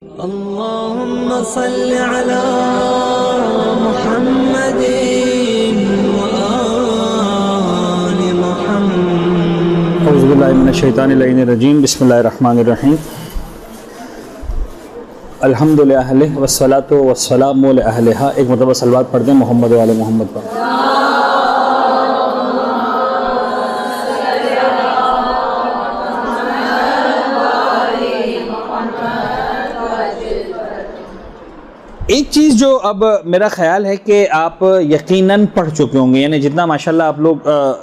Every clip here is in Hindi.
अल्लाहुम्मा सल्लि अला मुहम्मदिन व आलि मुहम्मद। औज़ु बिल्लाहि मिनश शैतानिर रजीम। बिस्मिल्लाहिर रहमानिर रहीम। अल्हम्दुलिल्लाहि अहलिही वस्सलातु वस्सलामु अला अहलिहा। एक मरतबा सलवात पढ़ दें मोहम्मद वाले मोहम्मद पर। एक चीज़ जो अब मेरा ख़्याल है कि आप यकीनन पढ़ चुके होंगे, यानी जितना माशाल्लाह आप लोग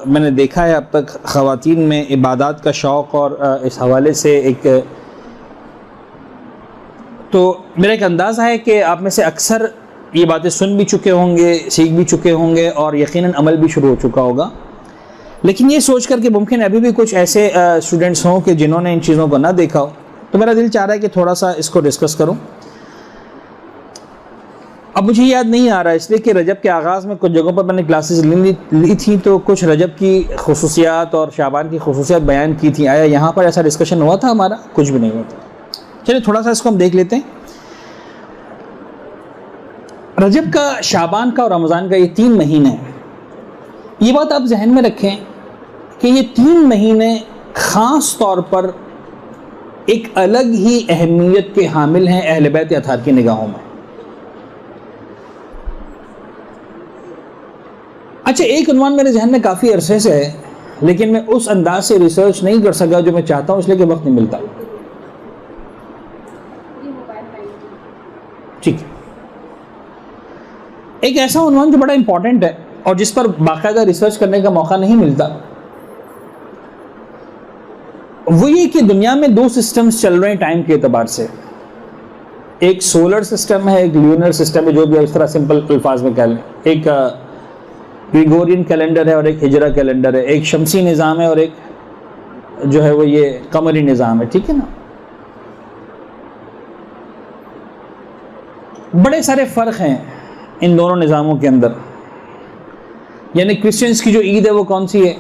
मैंने देखा है अब तक ख़वातीन में इबादत का शौक़ और इस हवाले से एक तो मेरा एक अंदाज़ा है कि आप में से अक्सर ये बातें सुन भी चुके होंगे, सीख भी चुके होंगे और यकीनन अमल भी शुरू हो चुका होगा। लेकिन ये सोच कर कि मुमकिन अभी भी कुछ ऐसे स्टूडेंट्स हों कि जिन्होंने इन चीज़ों को ना देखा हो, तो मेरा दिल चाह रहा है कि थोड़ा सा इसको डिस्कस करूँ। अब मुझे याद नहीं आ रहा इसलिए कि रजब के आगाज़ में कुछ जगहों पर मैंने क्लासेस ली थी, तो कुछ रजब की खुसूसियात और शाबान की खुसूसियात बयान की थी। आया यहाँ पर ऐसा डिस्कशन हुआ था हमारा? कुछ भी नहीं हुआ था। चलिए थोड़ा सा इसको हम देख लेते हैं। रजब का, शाबान का और रमज़ान का, ये 3 महीने हैं। ये बात आप जहन में रखें कि ये 3 महीने ख़ास तौर पर एक अलग ही अहमियत के हामिल हैं अहले बैत अतहार की निगाहों में। अच्छा, एक उन्वान मेरे जहन में काफ़ी अरसे से है, लेकिन मैं उस अंदाज से रिसर्च नहीं कर सका जो मैं चाहता हूँ, इसलिए कि वक्त नहीं मिलता। ठीक है, एक ऐसा उन्वान जो बड़ा इंपॉर्टेंट है और जिस पर बाकायदा रिसर्च करने का मौका नहीं मिलता, वो ये कि दुनिया में 2 सिस्टम्स चल रहे हैं टाइम के एतबार से। एक सोलर सिस्टम है, एक ल्यूनर सिस्टम है, जो भी इस तरह सिंपल अल्फाज में कह लें। एक ग्रेगोरियन कैलेंडर है और एक हिजरा कैलेंडर है। एक शमसी निज़ाम है और एक जो है वो ये कमरी निज़ाम है। ठीक है ना? बड़े सारे फ़र्क हैं इन दोनों निज़ामों के अंदर। यानी क्रिश्चियंस की जो ईद है वो कौन सी है?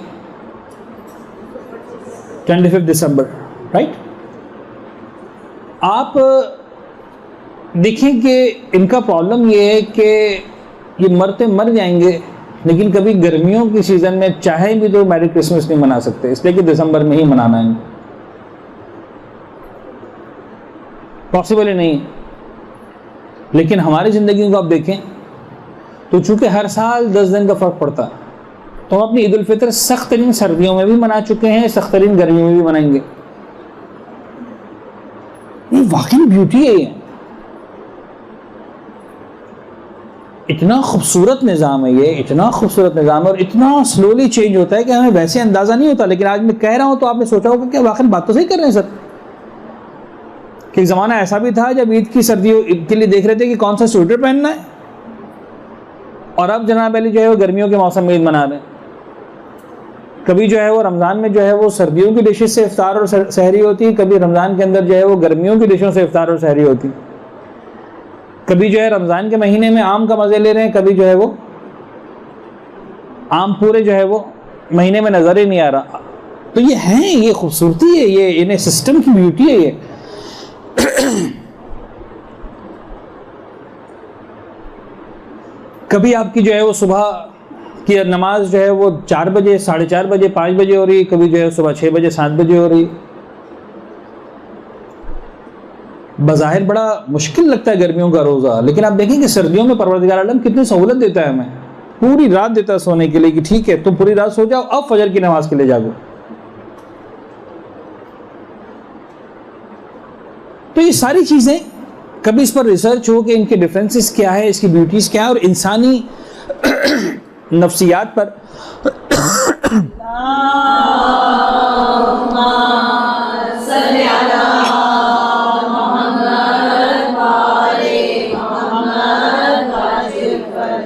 25 दिसंबर, राइट? आप देखें कि इनका प्रॉब्लम ये है कि ये मरते मर जाएंगे, लेकिन कभी गर्मियों की सीज़न में चाहे भी तो मैरी क्रिसमस नहीं मना सकते, इसलिए कि दिसंबर में ही मनाना है। पॉसिबल ही नहीं। लेकिन हमारी ज़िंदगी को आप देखें तो चूँकि हर साल 10 दिन का फ़र्क पड़ता, तो हम अपनी ईद उल फितर सख्त तरीन सर्दियों में भी मना चुके हैं, सख्त तरीन गर्मियों में भी मनाएंगे। ये वाकई ब्यूटी है। ये इतना खूबसूरत निज़ाम है, ये इतना खूबसूरत निज़ाम है और इतना स्लोली चेंज होता है कि हमें वैसे अंदाज़ा नहीं होता। लेकिन आज मैं कह रहा हूँ तो आपने सोचा होगा कि वाकई बात तो सही कर रहे हैं सर, कि एक ज़माना ऐसा भी था जब ईद की सर्दियों ईद के लिए देख रहे थे कि कौन सा स्वेटर पहनना है, और अब जनाब अली जो है वो गर्मियों के मौसम में ईद मना रहे हैं। कभी जो है वो रमज़ान में जो है वो सर्दियों की डिशेज से इफ्तार और सहरी होती है, कभी रमज़ान के अंदर जो है वो गर्मियों की डिशों से इफ्तार और सहरी होती। कभी जो है रमज़ान के महीने में आम का मज़े ले रहे हैं, कभी जो है वो आम पूरे जो है वो महीने में नज़र ही नहीं आ रहा। तो ये है, ये खूबसूरती है, ये इन्हें सिस्टम की ब्यूटी है। ये कभी आपकी जो है वो सुबह की नमाज जो है वो 4 बजे, 4:30 बजे, 5 बजे हो रही, कभी जो है सुबह 6 बजे, 7 बजे हो रही। बज़ाहिर बड़ा मुश्किल लगता है गर्मियों का रोज़ा, लेकिन आप देखें कि सर्दियों में परवरदिगार आलम कितनी सहूलत देता है हमें। पूरी रात देता है सोने के लिए कि ठीक है तुम पूरी रात सो जाओ, अब फजर की नमाज के लिए जागो। तो ये सारी चीज़ें कभी इस पर रिसर्च हो कि इनके डिफरेंसेस क्या है, इसकी ब्यूटीज़ क्या है, और इंसानी नफ्सियात पर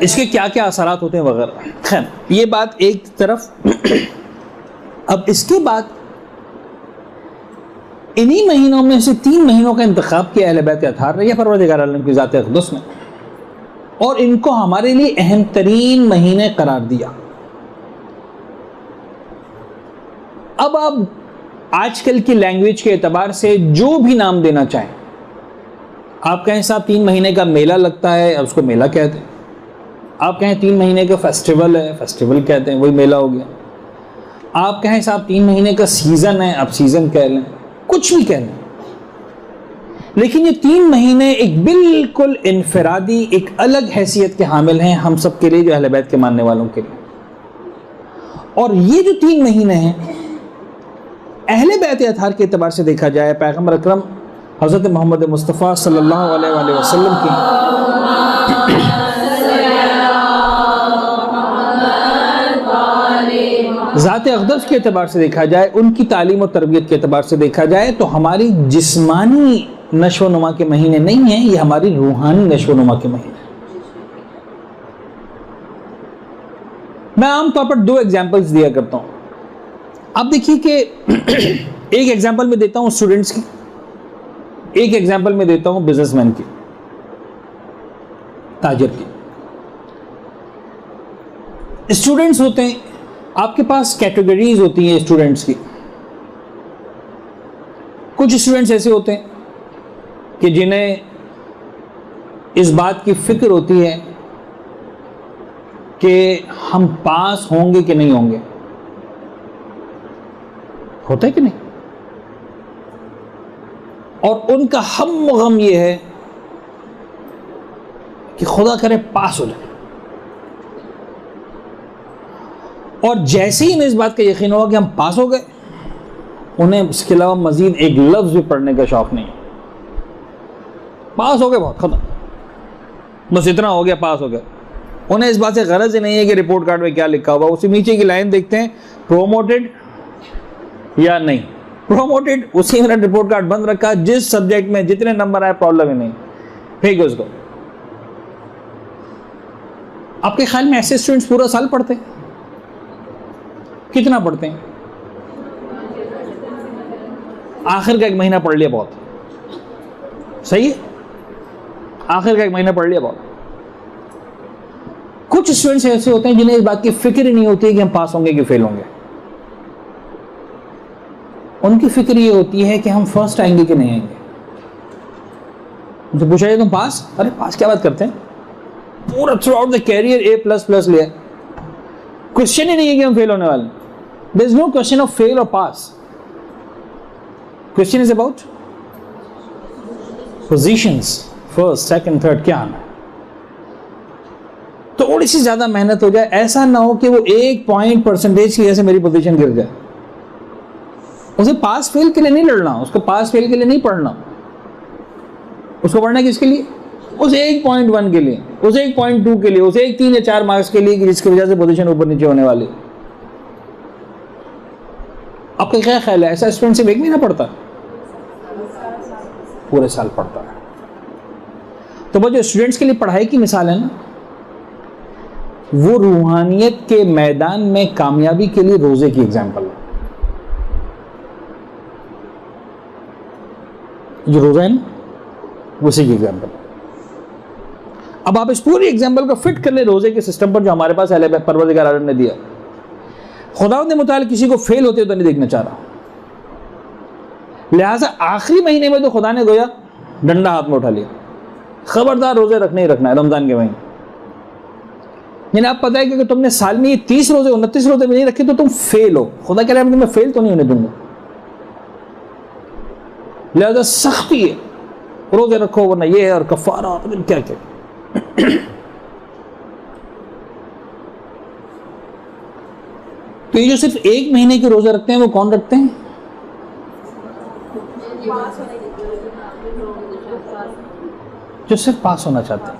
इसके क्या क्या असरात होते हैं वगैरह। खैर, ये बात एक तरफ। अब इसके बाद इन्हीं महीनों में से 3 महीनों का इंतखाब किया अहले बैत अतहार ने या परवरदिगार आलम की ज़ात अक़दस ने, और इनको हमारे लिए अहम तरीन महीने करार दिया। अब आप आजकल की लैंग्वेज के एतबार से जो भी नाम देना चाहें, आप कहें साहब 3 महीने का मेला लगता है, अब उसको मेला कहते हैं। आप कहें 3 महीने का फेस्टिवल है, फेस्टिवल कहते हैं, वही मेला हो गया। आप कहें साहब 3 महीने का सीज़न है, अब सीज़न कह लें, कुछ भी कह लें, लेकिन ये 3 महीने एक बिल्कुल इनफरादी, एक अलग हैसियत के हामिल हैं हम सब के लिए, जो अहले बैत के मानने वालों के लिए। और ये जो 3 महीने हैं, अहले बैत अतहार के एतबार से देखा जाए, पैगम्बर अकरम हज़रत मोहम्मद मुस्तफ़ा सल्लल्लाहु अलैहि वसल्लम की ज़ात अक़दस के एतबार से देखा जाए, उनकी तालीम और तरबियत के एतबार से देखा जाए, तो हमारी जिस्मानी नशो नुमा के महीने नहीं हैं, ये हमारी रूहानी नशो नुमा के महीने। मैं आमतौर पर 2 एग्जाम्पल्स दिया करता हूं। अब देखिए कि एक एग्जाम्पल में देता हूं स्टूडेंट्स की, एक एग्जाम्पल में देता हूं बिजनेसमैन की, ताजिर की। स्टूडेंट्स होते हैं, आपके पास कैटेगरीज होती हैं स्टूडेंट्स की। कुछ स्टूडेंट्स ऐसे होते हैं कि जिन्हें इस बात की फिक्र होती है कि हम पास होंगे कि नहीं होंगे। होता है कि नहीं? और उनका हम गम ये है कि खुदा करे पास हो जाए, और जैसे ही इन्हें इस बात का यकीन होगा कि हम पास हो गए, उन्हें इसके अलावा मजीद एक लफ्ज भी पढ़ने का शौक नहीं। पास हो गए, बहुत खत्म, बस इतना हो गया, पास हो गया। उन्हें इस बात से गरज ही नहीं है कि रिपोर्ट कार्ड में क्या लिखा हुआ। उसी नीचे की लाइन देखते हैं, प्रोमोटेड या नहीं प्रोमोटेड, उसी में रिपोर्ट कार्ड बंद रखा, जिस सब्जेक्ट में जितने नंबर आए प्रॉब्लम ही नहीं, फेंक उसको। आपके ख्याल में ऐसे स्टूडेंट्स पूरा साल पढ़ते हैं? कितना पढ़ते हैं? आखिर का 1 महीना पढ़ लिया बहुत, सही है, आखिर का 1 महीना पढ़ लिया बहुत। कुछ स्टूडेंट्स ऐसे होते हैं जिन्हें इस बात की फिक्र ही नहीं होती है कि हम पास होंगे कि फेल होंगे। उनकी फिक्र ये होती है कि हम फर्स्ट आएंगे कि नहीं आएंगे। उनसे पूछा जाए तुम पास? अरे पास क्या बात करते हैं, पूरा throughout the career A++ लिया, क्वेश्चन ही नहीं है कि हम फेल होने वाले। There is no question of fail और pass, question is about positions, first, second, third, क्या आना है। थोड़ी सी ज्यादा मेहनत हो जाए, ऐसा ना हो कि वो 1 पॉइंट परसेंटेज की वजह से मेरी पोजीशन गिर जाए। उसे पास फेल के लिए नहीं लड़ना, उसको पास फेल के लिए नहीं पढ़ना, उसको पढ़ना किसके लिए? उस 1.1 के लिए, उस 1.2 के लिए, उस 1, 3 या 4 मार्क्स के लिए, जिसकी वजह से पोजीशन ऊपर नीचे होने वाली। आपका क्या ख्याल है, ऐसा स्टूडेंट सिर्फ 1 महीना पढ़ता, पूरे साल पढ़ता है? तो वो जो स्टूडेंट्स के लिए पढ़ाई की मिसाल है ना, वो रूहानियत के मैदान में कामयाबी के लिए रोजे की एग्जाम्पल है। जो रोजा है ना, उसी की एग्जाम्पल। अब आप इस पूरी एग्जाम्पल को फिट कर ले रोजे के सिस्टम पर जो हमारे पास अहले बैत परवरदिगार आलम ने दिया। खुदा ने मुताल किसी को फेल होते तो नहीं देखना चाह रहा, लिहाजा आखिरी महीने में तो खुदा ने गोया डंडा हाथ में उठा लिया, खबरदार रोजे रखने ही रखना है रमजान के महीने। यानी आप पता है कि अगर तुमने साल में ये 30 रोजे 29 रोजे भी नहीं रखे तो तुम फेल हो। खुदा कह रहा है मैं फेल तो नहीं होने दूंगा, लिहाजा सख्ती है, रोजे रखो, वरना ये है और कफारा क्या क्या। तो ये जो सिर्फ 1 महीने के रोजे रखते हैं वो कौन रखते हैं? जो सिर्फ पास होना चाहते हैं।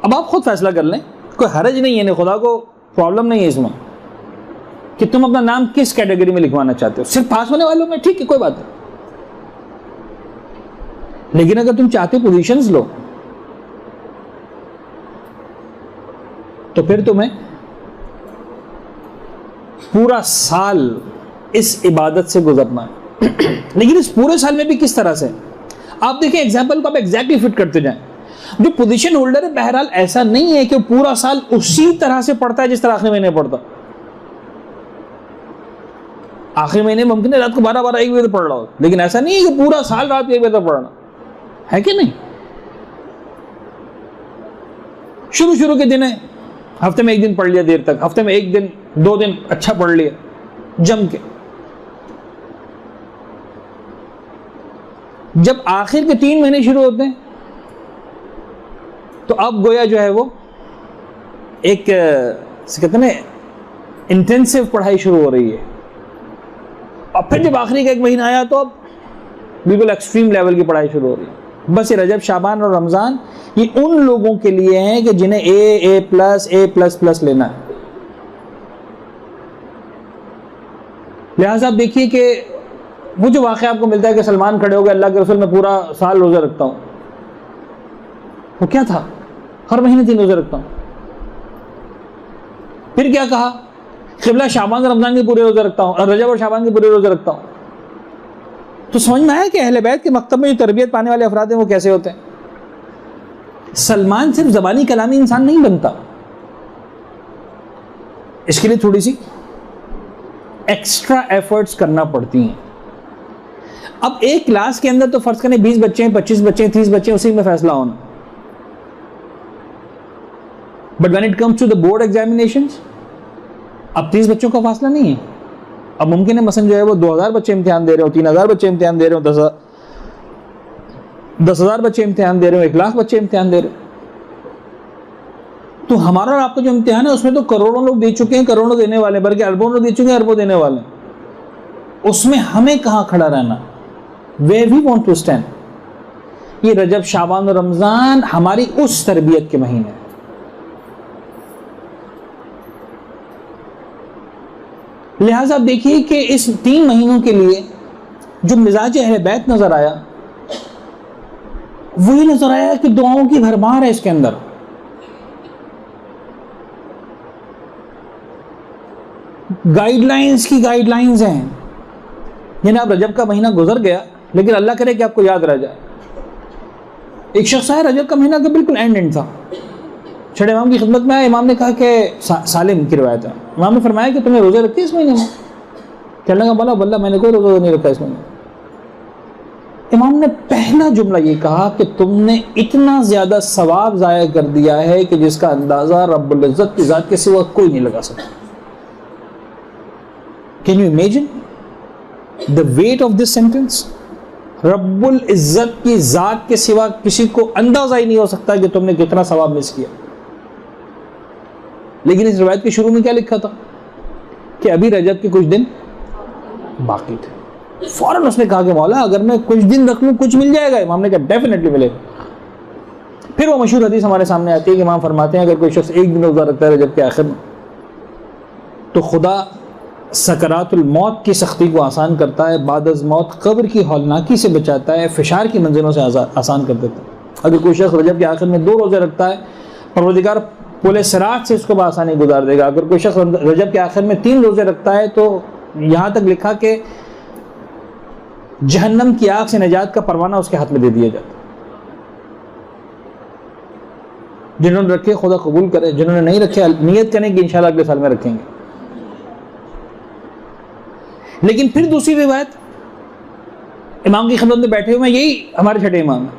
अब आप खुद फैसला कर लें, कोई हरज नहीं है, खुदा को प्रॉब्लम नहीं है इसमें कि तुम अपना नाम किस कैटेगरी में लिखवाना चाहते हो। सिर्फ पास होने वालों में ठीक है, कोई बात नहीं, लेकिन अगर तुम चाहते हो पोजीशंस लो तो फिर तुम्हें पूरा साल इस इबादत से गुजरना है। लेकिन इस पूरे साल में भी किस तरह से? आप देखें एग्जाम्पल को आप एग्जैक्टली फिट करते जाएं। जो पोजीशन होल्डर है बहरहाल ऐसा नहीं है कि वो पूरा साल उसी तरह से पढ़ता है जिस तरह आखिरी महीने पढ़ता। आखिरी महीने मुमकिन है रात को 12-12 1 बजे तक पढ़ रहा हो, लेकिन ऐसा नहीं है कि पूरा साल रात 1 बजे तक पढ़ना है कि नहीं। शुरू के दिन है, हफ्ते में एक दिन पढ़ लिया देर तक, हफ्ते में एक दिन 2 दिन अच्छा पढ़ लिया जम के। जब आखिर के 3 महीने शुरू होते हैं तो अब गोया जो है वो एक कहते हैं इंटेंसिव पढ़ाई शुरू हो रही है। और फिर जब आखिरी का 1 महीना आया तो अब बिल्कुल एक्सट्रीम लेवल की पढ़ाई शुरू हो रही है। बस ये रजब, शाबान और रमज़ान ये उन लोगों के लिए हैं कि जिन्हें A++ लेना है। लिहाजा आप देखिए कि वो जो वाक़या आपको मिलता है कि सलमान खड़े हो गए, अल्लाह के रसूल मैं पूरा साल रोज़ा रखता हूँ, वो क्या था? हर महीने 3 रोज़े रखता हूँ। फिर क्या कहा? क़िबला शाबान और रमज़ान के पूरे रोज़े रखता हूँ, रजब और शाबान के पूरे रोज़े रखता हूँ। तो समझ में आया कि अहले बैत के मकतब में जो तरबियत पाने वाले अफराद हैं वो कैसे होते हैं। सलमान सिर्फ ज़बानी कलामी इंसान नहीं बनता, इसके लिए थोड़ी सी एक्स्ट्रा एफर्ट्स करना पड़ती हैं। अब एक क्लास के अंदर तो फर्ज करें 20 बच्चे हैं, 25 बच्चे हैं, 30 बच्चे हैं, उसी में फैसला होना। But when it comes to the board examinations, अब 30 बच्चों का फासला नहीं है। अब मुमकिन है मसलन जो है वो 2000 बच्चे इम्तिहान दे रहे हो, 3000 बच्चे इम्तिहान दे रहे हो, 10,000 बच्चे इम्तिहान दे रहे हो, 1 लाख बच्चे इम्तिहान दे रहे हो। तो हमारा और आपका जो इम्तिहान है उसमें तो करोड़ों लोग दे चुके हैं, करोड़ों देने वाले, बल्कि अरबों लोग दे चुके हैं, अरबों देने वाले। उसमें हमें कहाँ खड़ा रहना? Where we want to stand। ये रजब, शाबान और रमज़ान हमारी उस तरबियत के महीने हैं। लिहाजा आप देखिए कि इस 3 महीनों के लिए जो मिजाज अहले बैत नजर आया, वही नजर आया कि दुआओं की भरमार है इसके अंदर। गाइडलाइंस की गाइडलाइंस हैं। यानी आप रजब का महीना गुजर गया, लेकिन अल्लाह करे कि आपको याद रह जाए। एक शख्स है, रजब का महीना का बिल्कुल एंड था, छठे इमाम की खिदमत में आया। इमाम ने कहा कि सालिम की रिवायत है, इमाम ने फरमाया कि तुम्हें रोज़े रखते इस महीने में? कहने लगा बोला वल्लाह मैंने कोई रोज़ा नहीं रखा इस महीने। इमाम ने पहला जुमला ये कहा कि तुमने इतना ज़्यादा सवाब ज़ाया कर दिया है कि जिसका अंदाज़ा रब्बुल इज़्ज़त की ज़ात के सिवा कोई नहीं लगा सकता। Can you imagine the weight of this sentence? रब्बुल इज़्ज़त की ज़ात के सिवा किसी को अंदाज़ा ही नहीं हो सकता कि तुमने कितना सवाब मिस किया। लेकिन इस रिवायत के शुरू में क्या लिखा था कि अभी रजब के कुछ दिन बाकी थे। फौरन उसने कहा कि मौला अगर मैं कुछ दिन रख लूं कुछ मिल जाएगा। इमाम ने कहा डेफिनेटली मिलेगा। फिर वो मशहूर हदीस हमारे सामने आती है कि इमाम फरमाते हैं अगर कोई शख्स 1 दिन रोज़ा रखता है रजब के आखिर में, तो खुदा सकरातुल मौत की सख्ती को आसान करता है, बादअज़ मौत कब्र की हौलनाकी से बचाता है, फिशार की मंजिलों से आसान कर देता है। अगर कोई शख्स रजब के आखिर में 2 रोज़े रखता है, परवरदिगार पुले सिरात से इसको बआसानी गुजार देगा। अगर कोई शख्स रजब के आखिर में 3 रोज़े रखता है तो यहाँ तक लिखा कि जहन्नम की आग से निजात का परवाना उसके हाथ में दे दिया जाता। जिन्होंने रखे खुदा कबूल करे, जिन्होंने नहीं रखे नियत करें कि इंशाल्लाह अगले साल में रखेंगे। लेकिन फिर दूसरी रिवायत, इमाम की खिदमत में बैठे हुए हैं, यही हमारे छठे इमाम है,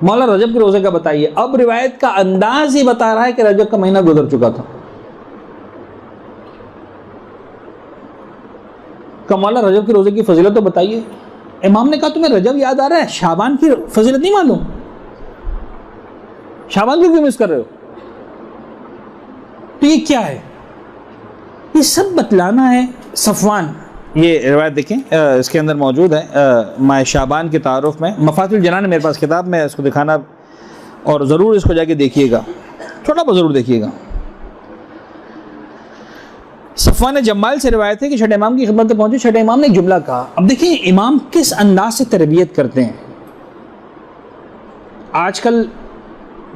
मौला रजब के रोज़े का बताइए। अब रिवायत का अंदाज ही बता रहा है कि रजब का महीना गुजर चुका था। मौला रजब के रोज़े की फजीलत तो बताइए। इमाम ने कहा तुम्हें रजब याद आ रहा है, शाबान की फजीलत नहीं मालूम? शाबान को क्यों मिस कर रहे हो? तो ये क्या है? ये सब बतलाना है। सफ़वान, ये रिवायत देखें, इसके अंदर मौजूद है माह शाबान के तारुफ में, मफातिहुल जनान है मेरे पास किताब में, इसको दिखाना और ज़रूर इसको जाके देखिएगा, थोड़ा बहुत ज़रूर देखिएगा। सफ़वान जम्माल से रिवायत है कि छठे इमाम की खिदमत में पहुंचे, छठे इमाम ने एक जुमला कहा। अब देखिए इमाम किस अंदाज से तरबियत करते हैं। आजकल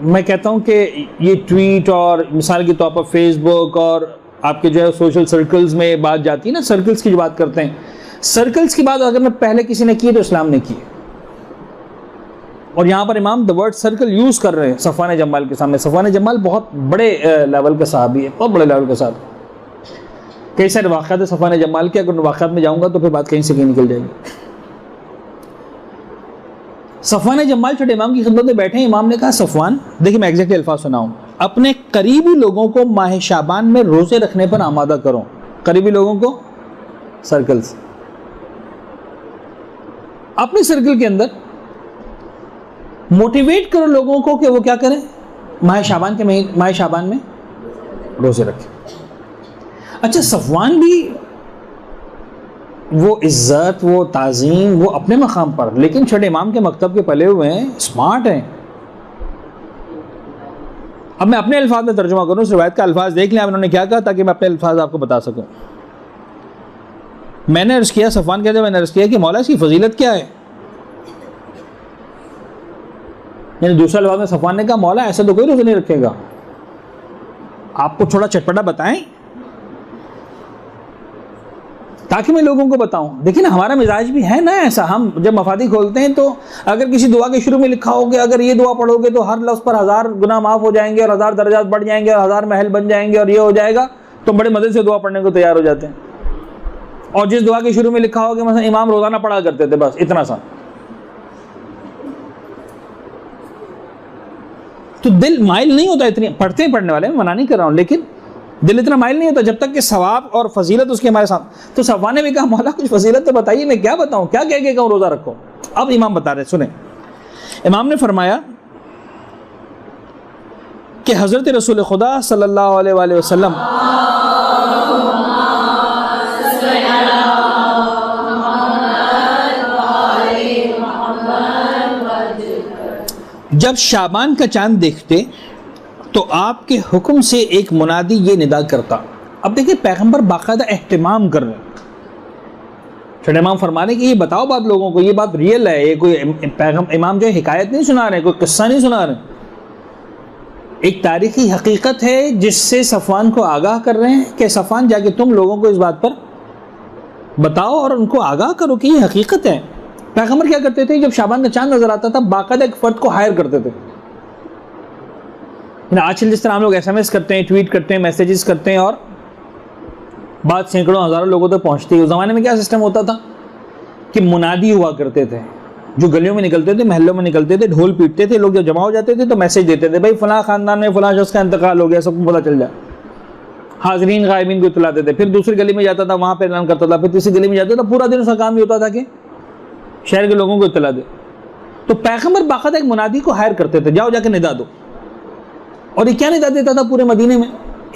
मैं कहता हूं कि ये ट्वीट और मिसाल के तौर पर फेसबुक और आपके जो है सोशल सर्कल्स में बात जाती है ना, सर्कल्स की जो बात करते हैं, सर्कल्स की बात अगर मैं पहले किसी ने की तो इस्लाम ने की। और यहाँ पर इमाम द वर्ड सर्कल यूज़ कर रहे हैं सफ़वान जम्माल के सामने। सफ़वान जम्माल बहुत बड़े लेवल का सहाबी है, बहुत बड़े लेवल का साहब। कई सारे वाक़यात है सफ़वान जम्माल के, अगर वाक़यात में जाऊँगा तो फिर बात कहीं से कहीं निकल जाएगी। सफ़वान जम्माल छठे इमाम की खिदमत में बैठे हैं। इमाम ने कहा सफ़वान, देखिए मैं एग्जैक्टली अल्फाज सुनाऊँ, अपने करीबी लोगों को माह शाबान में रोजे रखने पर आमादा करो। करीबी लोगों को, सर्कल्स, अपने सर्कल के अंदर मोटिवेट करो लोगों को कि वो क्या करें, माह शाबान में रोजे रखें। अच्छा, सफवान भी वो इज्जत, वो ताज़ीम, वो अपने मकाम पर, लेकिन छठे इमाम के मकतब के पले हुए हैं, स्मार्ट हैं। अब मैं अपने अल्फाज में तर्जुमा करूं, इस रिवायत का अल्फाज देख लें आप इन्होंने क्या कहा, ताकि मैं अपने अल्फाज आपको बता सकूं। मैंने अर्ज़ किया, सफवान कहते हैं, मैंने अर्ज़ किया कि मौला इसकी फजीलत क्या है। यानी दूसरा अल्फाज में सफवान ने कहा, मौला ऐसा तो कोई रोज़ा नहीं रखेगा, आपको थोड़ा चटपटा बताएं ताकि मैं लोगों को बताऊं। देखिए ना, हमारा मिजाज भी है ना ऐसा, हम जब मफादी खोलते हैं तो अगर किसी दुआ के शुरू में लिखा हो कि अगर ये दुआ पढ़ोगे तो हर लफ्ज़ पर 1000 गुनाह माफ़ हो जाएंगे और 1000 दर्जात बढ़ जाएंगे और 1000 महल बन जाएंगे और ये हो जाएगा, तो बड़े मज़े से दुआ पढ़ने को तैयार हो जाते हैं। और जिस दुआ के शुरू में लिखा हो कि मतलब इमाम रोज़ाना पढ़ा करते थे, बस इतना सा, तो दिल माइल नहीं होता। इतनी पढ़ते हैं पढ़ने वाले, मैं मना नहीं कर रहा हूँ, लेकिन दिल इतना माइल नहीं होता जब तक कि सवाब और फजीलत उसके हमारे साथ। तो सफवान ने भी कहा, मौला कुछ फजीलत तो बताइए, मैं क्या बताऊं, क्या कह के कहूं रोजा रखो। अब इमाम बता रहे, सुने। इमाम ने फरमाया कि हजरत रसूल खुदा सल्लल्लाहु अलैहि वसल्लम जब शाबान का चांद देखते तो आपके हुक्म से एक मुनादी ये निदा करता। अब देखिए, पैगंबर बाकायदा एहतिमाम कर रहे हैं। छठे इमाम फरमा रहे कि ये बताओ बात लोगों को, ये बात रियल है, ये कोई इमाम जो है हिकायत नहीं सुना रहे, कोई किस्सा नहीं सुना रहे, एक तारीखी हकीकत है जिससे सफवान को आगाह कर रहे हैं कि सफवान जाके तुम लोगों को इस बात पर बताओ और उनको आगाह करो कि ये हकीकत है। पैगंबर क्या करते थे, जब शाबान का चांद नजर आता था बाकायदा एक फर्द को हायर करते थे। आजकल जिस तरह हम लोग SMS करते हैं, ट्वीट करते हैं, मैसेजेस करते हैं और बात सैकड़ों हज़ारों लोगों तक पहुंचती है, उस ज़माने में क्या सिस्टम होता था कि मुनादी हुआ करते थे, जो गलियों में निकलते थे, महल्लों में निकलते थे, ढोल पीटते थे, लोग जब जमा हो जाते थे तो मैसेज देते थे, भाई फलां खानदान में फलां शख्स का इंतकाल हो गया, सबको पता चल जाए। हाजरीन गायबीन को इत्तला देते, फिर दूसरी गली में जाता था, वहाँ पर ऐलान करता था, फिर तीसरी गली में जाता था, पूरा दिन उसका काम ही होता था कि शहर के लोगों को इत्तला दे। तो पैगंबर बाकायदा एक मुनादी को हायर करते थे, जाओ जाके निदा दो। और ये क्या निदा देता था पूरे मदीने में,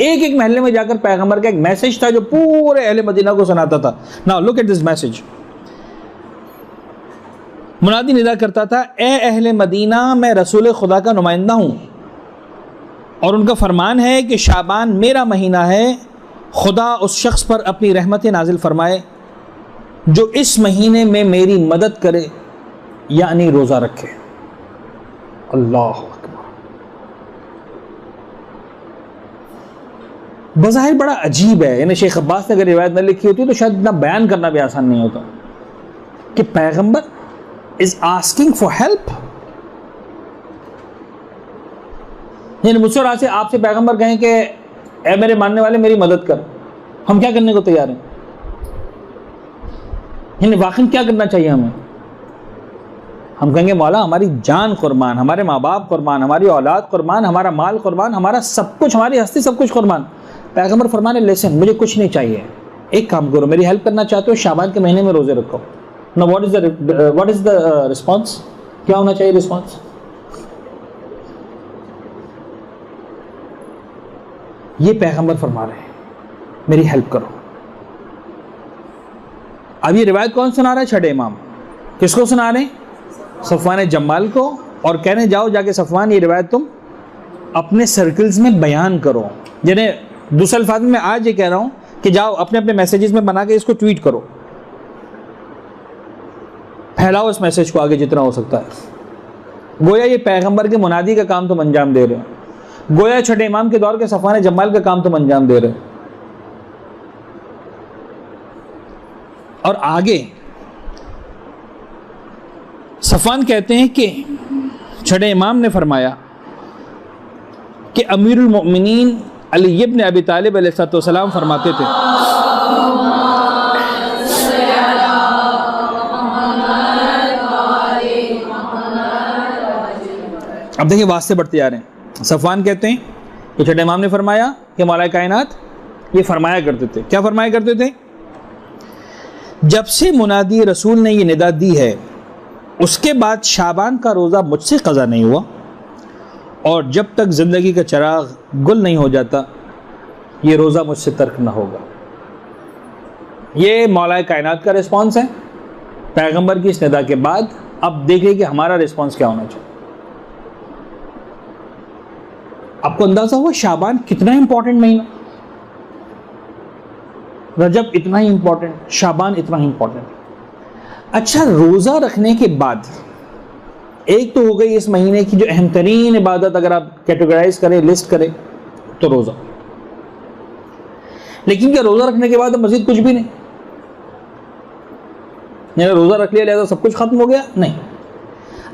एक एक महल्ले में जाकर पैगंबर का एक मैसेज था जो पूरे अहले मदीना को सुनाता था। Now look at this message. मुनादी निदा करता था, ए अहले मदीना, मैं रसूल खुदा का नुमाइंदा हूँ और उनका फरमान है कि शाबान मेरा महीना है, खुदा उस शख्स पर अपनी रहमत नाजिल फरमाए जो इस महीने में मेरी मदद करे, यानी रोज़ा रखे। अल्लाह बज़ाहिर बड़ा अजीब है, यानी शेख अब्बास ने अगर रिवायत न लिखी होती तो शायद इतना बयान करना भी आसान नहीं होता कि पैगंबर इज आस्किंग फॉर हेल्प। यानी मुझसे और आपसे पैगंबर कहें कि ए मेरे मानने वाले मेरी मदद कर, हम क्या करने को तैयार हैं? यानी वाकई क्या करना चाहिए हमें? हम कहेंगे मौला हमारी जान कुर्बान, हमारे माँ बाप कुर्बान, हमारी औलाद कुर्बान, हमारा माल कुर्बान, हमारा सब कुछ, हमारी हस्ती सब कुछ कुर्बान। पैगंबर फरमाने, लेसन मुझे कुछ नहीं चाहिए, एक काम करो, मेरी हेल्प करना चाहते हो, शाबान के महीने में रोजे रखो। Now what is the response? क्या होना चाहिए रिस्पॉन्स? ये पैगंबर फरमा रहे हैं मेरी हेल्प करो। अब ये रिवायत कौन सुना रहा है? छठे इमाम। किसको सुना रहे हैं? सफवान जम्माल को, और कह रहे जाओ जाके सफवान ये रिवायत तुम अपने सर्कल्स में बयान करो। जिन्हें दूसरे अल्फाज में मैं आज ये कह रहा हूं कि जाओ अपने अपने मैसेजेस में बना के इसको ट्वीट करो, फैलाओ इस मैसेज को आगे जितना हो सकता है। गोया ये पैगंबर के मुनादी का काम तुम अंजाम दे रहे हो, गोया छठे इमाम के दौर के सफवान जम्माल का काम तुम अंजाम दे रहे हो। और आगे सफवान कहते हैं कि छठे इमाम ने फरमाया कि अमीरुल मोमिनीन अली इब्न अबी तालिब अलैहिस्सलाम फरमाते थे, अब देखिए वास्ते बढ़ते जा रहे हैं। सफवान कहते हैं तो छठे इमाम ने फरमाया कि मौला कायनात ये फरमाया करते थे, क्या फरमाया करते थे? जब से मुनादी रसूल ने ये निदा दी है उसके बाद शाबान का रोज़ा मुझसे क़ज़ा नहीं हुआ, और जब तक ज़िंदगी का चिराग गुल नहीं हो जाता ये रोज़ा मुझसे तर्क ना होगा। ये मौला कायनात का रिस्पॉन्स है पैगंबर की इस निदा के बाद। अब देखिए कि हमारा रिस्पॉन्स क्या होना चाहिए। आपको अंदाज़ा हुआ शाबान कितना इंपॉर्टेंट महीना, रजब इतना ही इंपॉर्टेंट, शाबान इतना ही इंपॉर्टेंट। अच्छा, रोज़ा रखने के बाद एक तो हो गई इस महीने की जो अहम तरीन इबादत, अगर आप कैटेगराइज करें, लिस्ट करें तो रोज़ा। लेकिन क्या रोज़ा रखने के बाद मज़ीद कुछ भी नहीं? रोज़ा रख लिया लिहाजा सब कुछ खत्म हो गया? नहीं।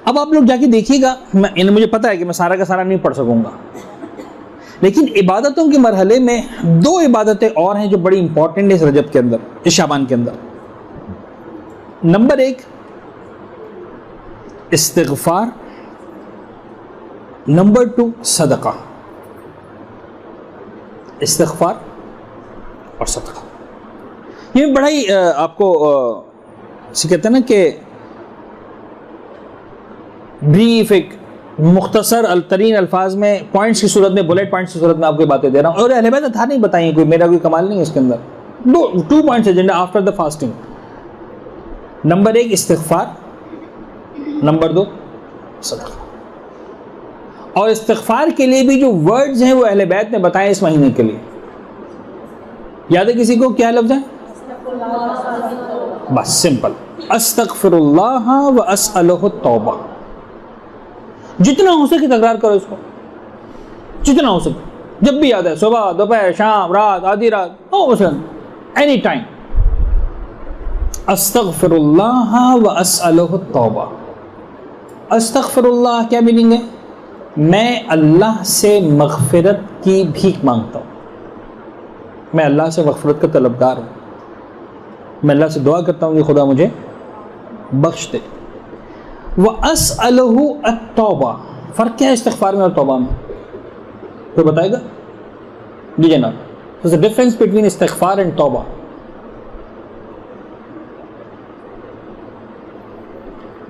अब आप लोग जाके देखिएगा, मुझे पता है कि मैं सारा का सारा नहीं पढ़ सकूंगा, लेकिन इबादतों के मरहले में दो इबादतें और हैं जो बड़ी इंपॉर्टेंट है इस रजब के अंदर, इस शाबान के अंदर। नंबर एक इस्तिग़फ़ार, नंबर 2 सदका। इस्तिग़फ़ार और सदका, ये बड़ा ही आपको कहते हैं ना कि ब्रीफ, एक मुख्तसर तरीन अल्फाज में, पॉइंट्स की सूरत में, बुलेट पॉइंट्स की सूरत में आपको बातें दे रहा हूँ। और अहले बैत था नहीं बताइए, कोई मेरा कोई कमाल नहीं है इसके अंदर। 2 points agenda after the fasting. Number 1 इस्तिग़फ़ार, नंबर 2 सदका। और इस्तिग़फ़ार के लिए भी जो वर्ड्स हैं वो अहले बैत ने बताए इस महीने के लिए। याद है किसी को क्या लफ्ज़ है? बस सिंपल, अस्तग़फ़िरुल्लाह व अस्अलुहु तौबा। जितना हो सके तकरार करो इसको, जितना हो सके, जब भी याद है, सुबह, दोपहर, शाम, रात, आधी रात, एनी टाइम। अस्तग़फ़िरुल्लाह व अस्अलुहु तौबा। अस्तग़फ़िरुल्लाह क्या मीनिंग है? मैं अल्लाह से मग़फ़िरत की भीख मांगता हूँ, मैं अल्लाह से मग़फ़िरत का तलबगार हूँ, मैं अल्लाह से दुआ करता हूँ कि खुदा मुझे बख्श दे। व अस्अलुहु अत-तौबा, फ़र्क क्या है इस्तिग़फ़ार में और तौबा में? कोई बताएगा? जी जनाब, there's a difference between इस्तिग़फ़ार एंड तौबा।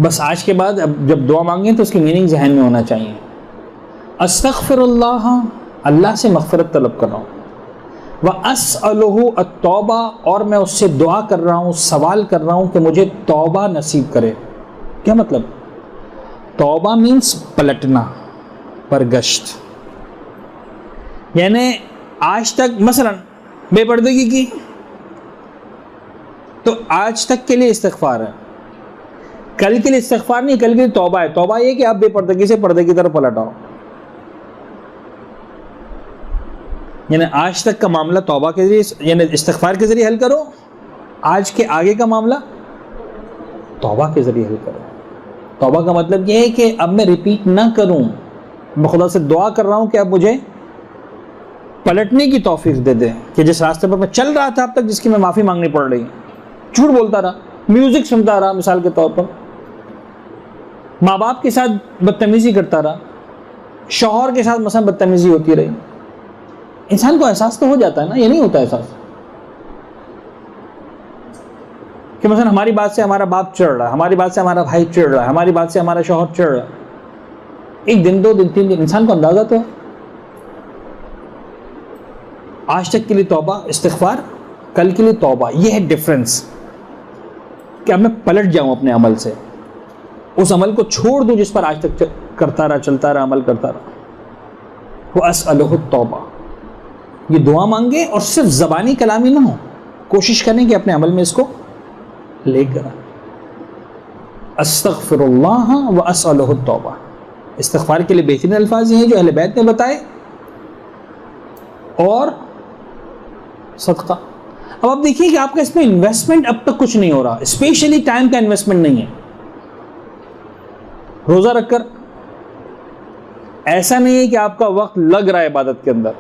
बस आज के बाद अब जब दुआ मांगें तो उसकी मीनिंग जहन में होना चाहिए। अस्तग़फ़िरुल्लाह, अल्लाह से मग़फ़िरत तलब कर रहा हूँ, व अस्अलुहु अत-तौबा, और मैं उससे दुआ कर रहा हूँ, सवाल कर रहा हूँ कि मुझे तौबा नसीब करे। क्या मतलब? तौबा मीन्स पलटना, बरगश्त। यानी आज तक मसलन बेपर्दगी की तो आज तक के लिए इस्तिग़फ़ार है, कल के लिए इस्तिग़फ़ार नहीं, कल के लिए तौबा है। तौबा ये कि आप बेपर्दगी से पर्दे की तरफ पलट आओ। यानी आज तक का मामला तौबा के जरिए, यानी इस्तिग़फ़ार के जरिए हल करो, आज के आगे का मामला तौबा के जरिए हल करो। तौबा का मतलब ये है कि अब मैं रिपीट ना करूं, मैं खुदा से दुआ कर रहा हूं कि अब मुझे पलटने की तौफीक दे दे, कि जिस रास्ते पर मैं चल रहा था अब तक, जिसकी मैं माफ़ी मांगनी पड़ रही, झूठ बोलता रहा, म्यूज़िक सुनता रहा, मिसाल के तौर पर माँ बाप के साथ बदतमीज़ी करता रहा, शौहर के साथ मसलन बदतमीज़ी होती रही, इंसान को एहसास तो हो जाता है ना, ये नहीं होता एहसास कि मसलन हमारी बात से हमारा बाप चिढ़ रहा है, हमारी बात से हमारा भाई चिढ़ रहा है, हमारी बात से हमारा शौहर चिढ़ रहा है। एक दिन, 2 दिन, 3 दिन, इंसान को अंदाजा तो है। आज तक के लिए तौबा इस्तिग़फ़ार, कल के लिए तौबा, ये है डिफरेंस। कि अब मैं पलट जाऊं अपने अमल से, उस अमल को छोड़ दूं जिस पर आज तक करता रहा, चलता रहा, अमल करता रहा। वो अस्अलुहु तौबा, ये दुआ मांगे और सिर्फ ज़बानी कलामी ना हो, कोशिश करें कि अपने अमल में इसको लेकर अस्तग़फ़िरुल्लाह व अस्अलुहु तौबा। इस्तिग़फ़ार के लिए बेहतरीन अल्फाज हैं जो अहले बैत ने बताए, और सदका। अब आप देखिए कि आपका इसमें इन्वेस्टमेंट अब तक कुछ नहीं हो रहा, स्पेशली टाइम का इन्वेस्टमेंट नहीं है। रोज़ा रखकर ऐसा नहीं है कि आपका वक्त लग रहा है इबादत के अंदर,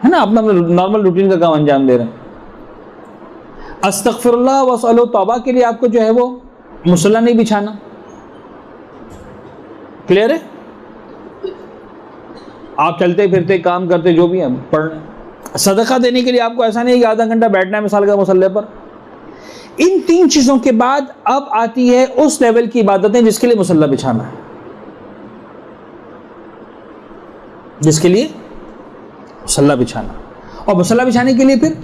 है ना, अपना नॉर्मल रूटीन का काम अंजाम दे रहे हैं। अस्तग़फ़िरुल्लाह व अस्अलुहु तौबा के लिए आपको जो है वो मुसल्ला नहीं बिछाना, क्लियर है? आप चलते फिरते काम करते जो भी है पढ़। सदका देने के लिए आपको ऐसा नहीं है कि आधा घंटा बैठना है मिसाल का मुसल्ले पर। इन 3 चीजों के बाद अब आती है उस लेवल की इबादतें जिसके लिए मुसल्ला बिछाना है, जिसके लिए मुसल्ला बिछाना। और मुसल्ला बिछाने के लिए फिर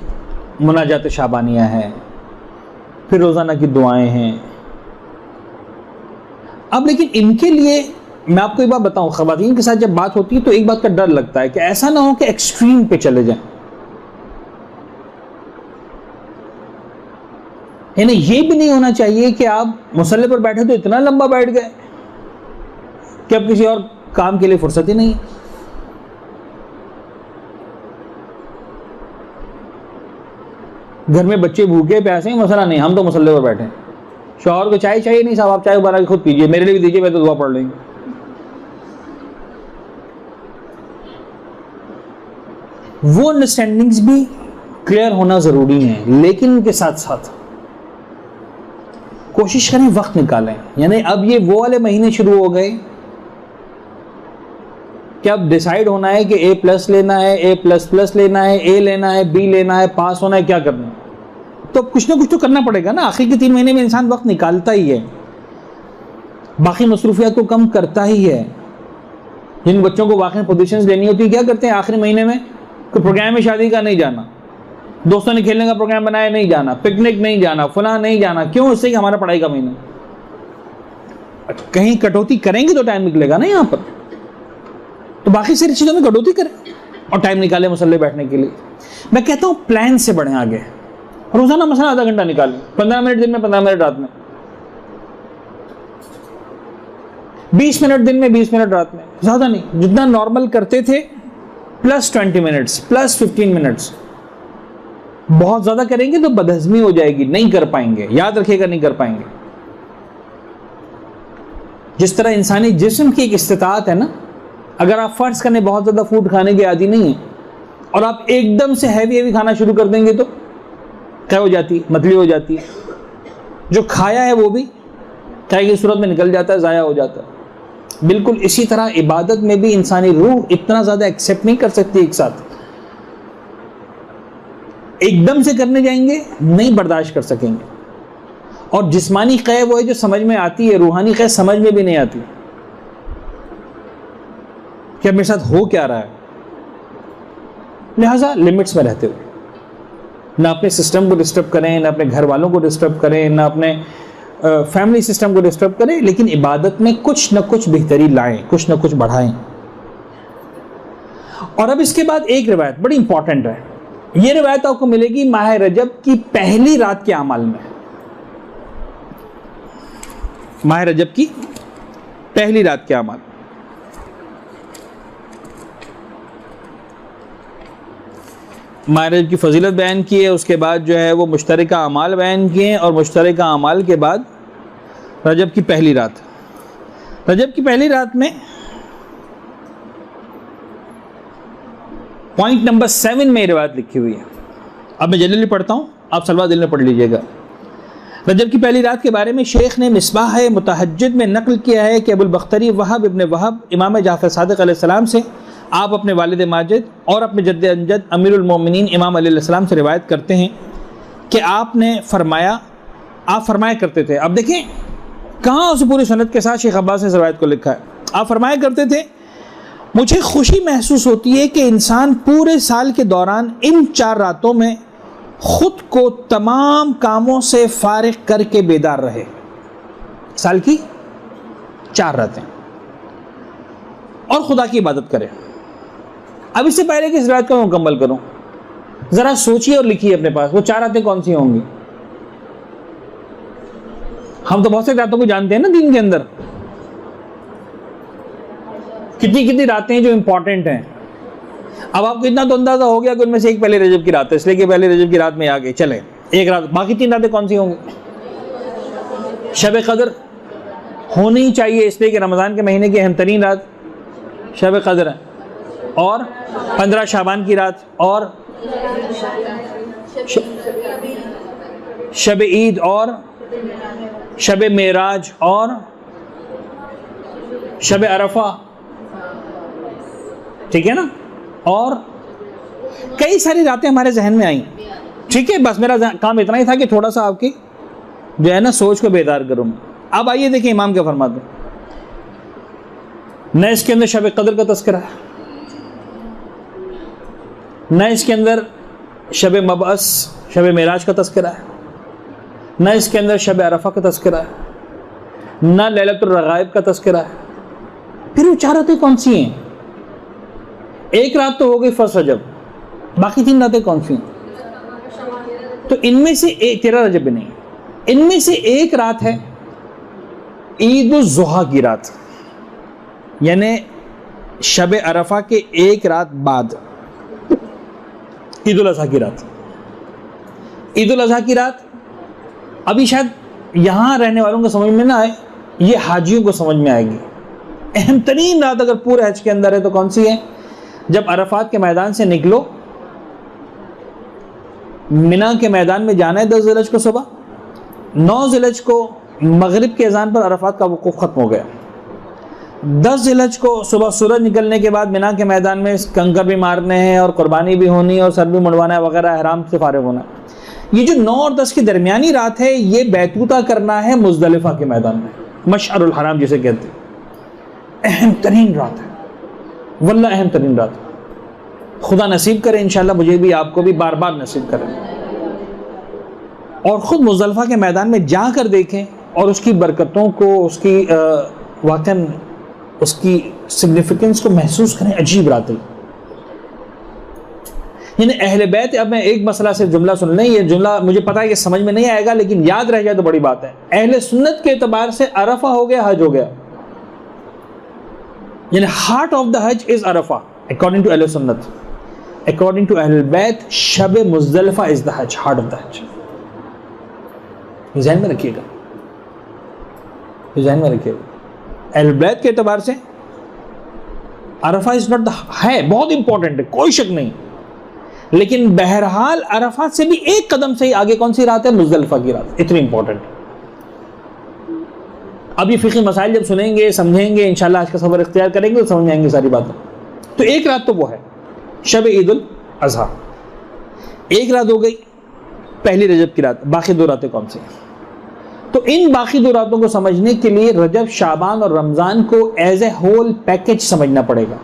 मुनाजात शाबानिया है, फिर रोजाना की दुआएं हैं। अब लेकिन इनके लिए मैं आपको एक बात बताऊं, खवातीन के साथ जब बात होती है तो एक बात का डर लगता है कि ऐसा ना हो कि एक्सट्रीम पे चले जाएं। यानी ये भी नहीं होना चाहिए कि आप मुसल्ले पर बैठे तो इतना लंबा बैठ गए कि अब किसी और काम के लिए फुर्सत ही नहीं है। घर में बच्चे भूखे प्यासे हैं, मसला नहीं, हम तो मुसल्ले पर बैठे हैं। शौहर को चाय चाहिए नहीं, साहब आप चाय बना के खुद पीजिए, मेरे लिए भी दीजिए, मैं तो दुआ पढ़ लेंगे। वो अंडरस्टैंडिंग्स भी क्लियर होना जरूरी है, लेकिन उनके साथ साथ कोशिश करें वक्त निकालें। यानी अब ये वो वाले महीने शुरू हो गए कि अब डिसाइड होना है कि A+ लेना है, A++ लेना है, A लेना है, B लेना है, पास होना है, क्या करना है। तो कुछ ना कुछ तो करना पड़ेगा ना। आखिर के 3 महीने में इंसान वक्त निकालता ही है, बाकी मसरूफियात को कम करता ही है। जिन बच्चों को वाकई पोजीशंस देनी होती है, क्या करते हैं आखिरी महीने में? कोई प्रोग्राम में शादी का नहीं जाना, दोस्तों ने खेलने का प्रोग्राम बनाया नहीं जाना, पिकनिक नहीं जाना, फलां नहीं जाना। क्यों? उससे कि हमारा पढ़ाई का महीना। कहीं कटौती करेंगे तो टाइम निकलेगा ना यहाँ पर, तो बाकी सारी चीजों में कटौती करें और टाइम निकालें मुसल्ले बैठने के लिए। मैं कहता हूं प्लान से बढ़ें आगे। रोजाना मसला आधा घंटा निकालें, 15 मिनट दिन में, 15 मिनट रात में, 20 मिनट दिन में, 20 मिनट रात में, ज्यादा नहीं, जितना नॉर्मल करते थे प्लस 20 मिनट्स प्लस 15 मिनट्स। बहुत ज्यादा करेंगे तो बदहजमी हो जाएगी, नहीं कर पाएंगे, याद रखिएगा नहीं कर पाएंगे। जिस तरह इंसानी जिस्म की एक इस्तिताअत है ना, अगर आप फर्ज करने बहुत ज्यादा फूड खाने के आदी नहीं है और आप एकदम से हैवी खाना शुरू कर देंगे तो क्या हो जाती है? मतली हो जाती है। जो खाया है वो भी क्या की सूरत में निकल जाता है, जाया हो जाता है। बिल्कुल इसी तरह इबादत में भी इंसानी रूह इतना ज्यादा एक्सेप्ट नहीं कर सकती एक साथ। एकदम से करने जाएंगे नहीं बर्दाश्त कर सकेंगे। और जिस्मानी क़य वो है जो समझ में आती है, रूहानी क़य समझ में भी नहीं आती कि मेरे साथ हो क्या रहा है। लिहाजा लिमिट्स में रहते हुए ना अपने सिस्टम को डिस्टर्ब करें, ना अपने घर वालों को डिस्टर्ब करें, ना अपने फैमिली सिस्टम को डिस्टर्ब करें, लेकिन इबादत में कुछ ना कुछ बेहतरी लाएं, कुछ ना कुछ बढ़ाएं। और अब इसके बाद एक रिवायत बड़ी इंपॉर्टेंट है। यह रिवायत आपको मिलेगी माह रजब की पहली रात के अमाल में। माह रजब की पहली रात के अमाल, माह रजब की फजीलत बयान की है, उसके बाद जो है वो मुश्तरका अमाल बयान किए हैं, और मुश्तरका अमाल के बाद रजब की पहली रात। रजब की पहली रात में पॉइंट नंबर 7 में रिवायत लिखी हुई है। अब मैं जल्दी पढ़ता हूँ, आप सलवा दिल में पढ़ लीजिएगा। रजब की पहली रात के बारे में शेख ने मिसबाह मुतहज्जिद में नकल किया है कि अबुल बख्तरी वहाब इब्न वहाब इमाम जाफर सादिक अलैहिस्सलाम से, आप अपने वालिद माजिद और अपने जद्द अंजद अमीरुल मोमिनीन इमाम अली अलैहिस्सलाम से रिवायत करते हैं कि आपने फरमाया, आप फरमाया करते थे। अब देखें कहाँ उस पूरी सनद के साथ शेख अब्बास ने इस रिवायत को लिखा है। आप फरमाया करते थे, मुझे खुशी महसूस होती है कि इंसान पूरे साल के दौरान इन 4 रातों में खुद को तमाम कामों से फारिग करके बेदार रहे। साल की 4 रातें और खुदा की इबादत करे। अब इससे पहले कि इस रात को मुकम्मल करूं, जरा सोचिए और लिखिए अपने पास वो 4 रातें कौन सी होंगी। हम तो बहुत से रातों को जानते हैं ना दीन के अंदर, कितनी कितनी रातें जो इंपॉर्टेंट हैं। अब आपको इतना तो अंदाजा हो गया कि उनमें से एक पहले रजब की रात है, इसलिए कि पहले रजब की रात में आगे चले एक रात, बाकी 3 रातें कौन सी होंगी? शब कदर होनी चाहिए, इसलिए कि रमज़ान के महीने की अहम तरीन रात शब कदर है, और 15 शाबान की रात, और शब ईद, और शब मेराज, और शब अरफा, ठीक है ना। और कई सारी रातें हमारे जहन में आई, ठीक है। बस मेरा काम इतना ही था कि थोड़ा सा आपकी जो है ना सोच को बेदार करूँ। अब आइए देखिए इमाम क्या फरमाते हैं। न इसके अंदर शब कदर का तस्करा है, न इसके अंदर शब मबअस शब मेराज का तस्करा है, न इसके अंदर शब अरफा का तस्करा है, न लैलतुल रगाइब का तस्करा है। फिर वो चार रातें कौन सी हैं? एक रात तो हो गई फर्स्ट रजब, बाकी 3 रातें कौन सी हैं? तो इनमें से एक 13 रजब भी नहीं, इनमें से एक रात है ईद उल ज़ुहा की रात, यानी शब अरफा के एक रात बाद ईद उल अज़हा की रात। ईद उल अज़हा की रात अभी शायद यहाँ रहने वालों को समझ में ना आए, ये हाजियों को समझ में आएगी। अहम तरीन रात अगर पूरे हज के अंदर है तो कौन सी है? जब अरफात के मैदान से निकलो, मिना के मैदान में जाना है 10 ज़िलहज को सुबह, 9 ज़िलहज को मगरिब के अज़ान पर अरफात का वक़ूफ़ ख़त्म हो गया, 10 ज़िलहज को सुबह सूरज निकलने के बाद मिना के मैदान में कंकर भी मारने हैं और कुर्बानी भी होनी है और सर भी मुड़वाना है वगैरह, एहराम से फारिग होना है। ये जो 9 और 10 की दरमियानी रात है, ये बैतूता करना है मुज़दलिफ़ा के मैदान में, मशअरुल हराम जिसे कहते हैं। अहम तरीन रात है, वल्लाह अहम तरीन रात। खुदा नसीब करे इंशाअल्लाह मुझे भी आपको भी बार बार नसीब करें, और ख़ुद मुज़दलिफ़ा के मैदान में जाकर देखें और उसकी बरकतों को, उसकी वाक़न उसकी सिग्निफिकेंस को महसूस करें। अजीब रात है। यानी अहले बैत, अब मैं एक मसला से जुमला सुन लें, ये जुमला मुझे पता है कि समझ में नहीं आएगा लेकिन याद रह जाए तो बड़ी बात है। अहले सुन्नत के एतबार से अरफा हो गया, हज हो गया, यानी हार्ट ऑफ द हज इज अरफा अकॉर्डिंग टू अहले सुन्नत। अकॉर्डिंग टू अहले बैत शब मुज़दलिफ़ा इज द हज, हार्ट ऑफ द हज। ज़हन में रखिएगा, ज़हन में रखिएगा। अहले बैत के एतबार से अरफा इज नॉट द, है बहुत इंपॉर्टेंट है, कोई शक नहीं, लेकिन बहरहाल अरफात से भी एक कदम से ही आगे कौन सी रात है? मुज़दलिफ़ा की रात, इतनी इंपॉर्टेंट। अब ये फ़िक़ी मसाइल जब सुनेंगे, समझेंगे, इंशाअल्लाह आज का सफ़र इख्तियार करेंगे तो समझ में आएंगी सारी बातें। तो एक रात तो वो है शब ईद उल अज़हा, एक रात हो गई पहली रजब की रात, बाकी 2 रातें कौन सी? तो इन बाकी 2 रातों को समझने के लिए रजब, शाबान और रमज़ान को एज ए होल पैकेज समझना पड़ेगा।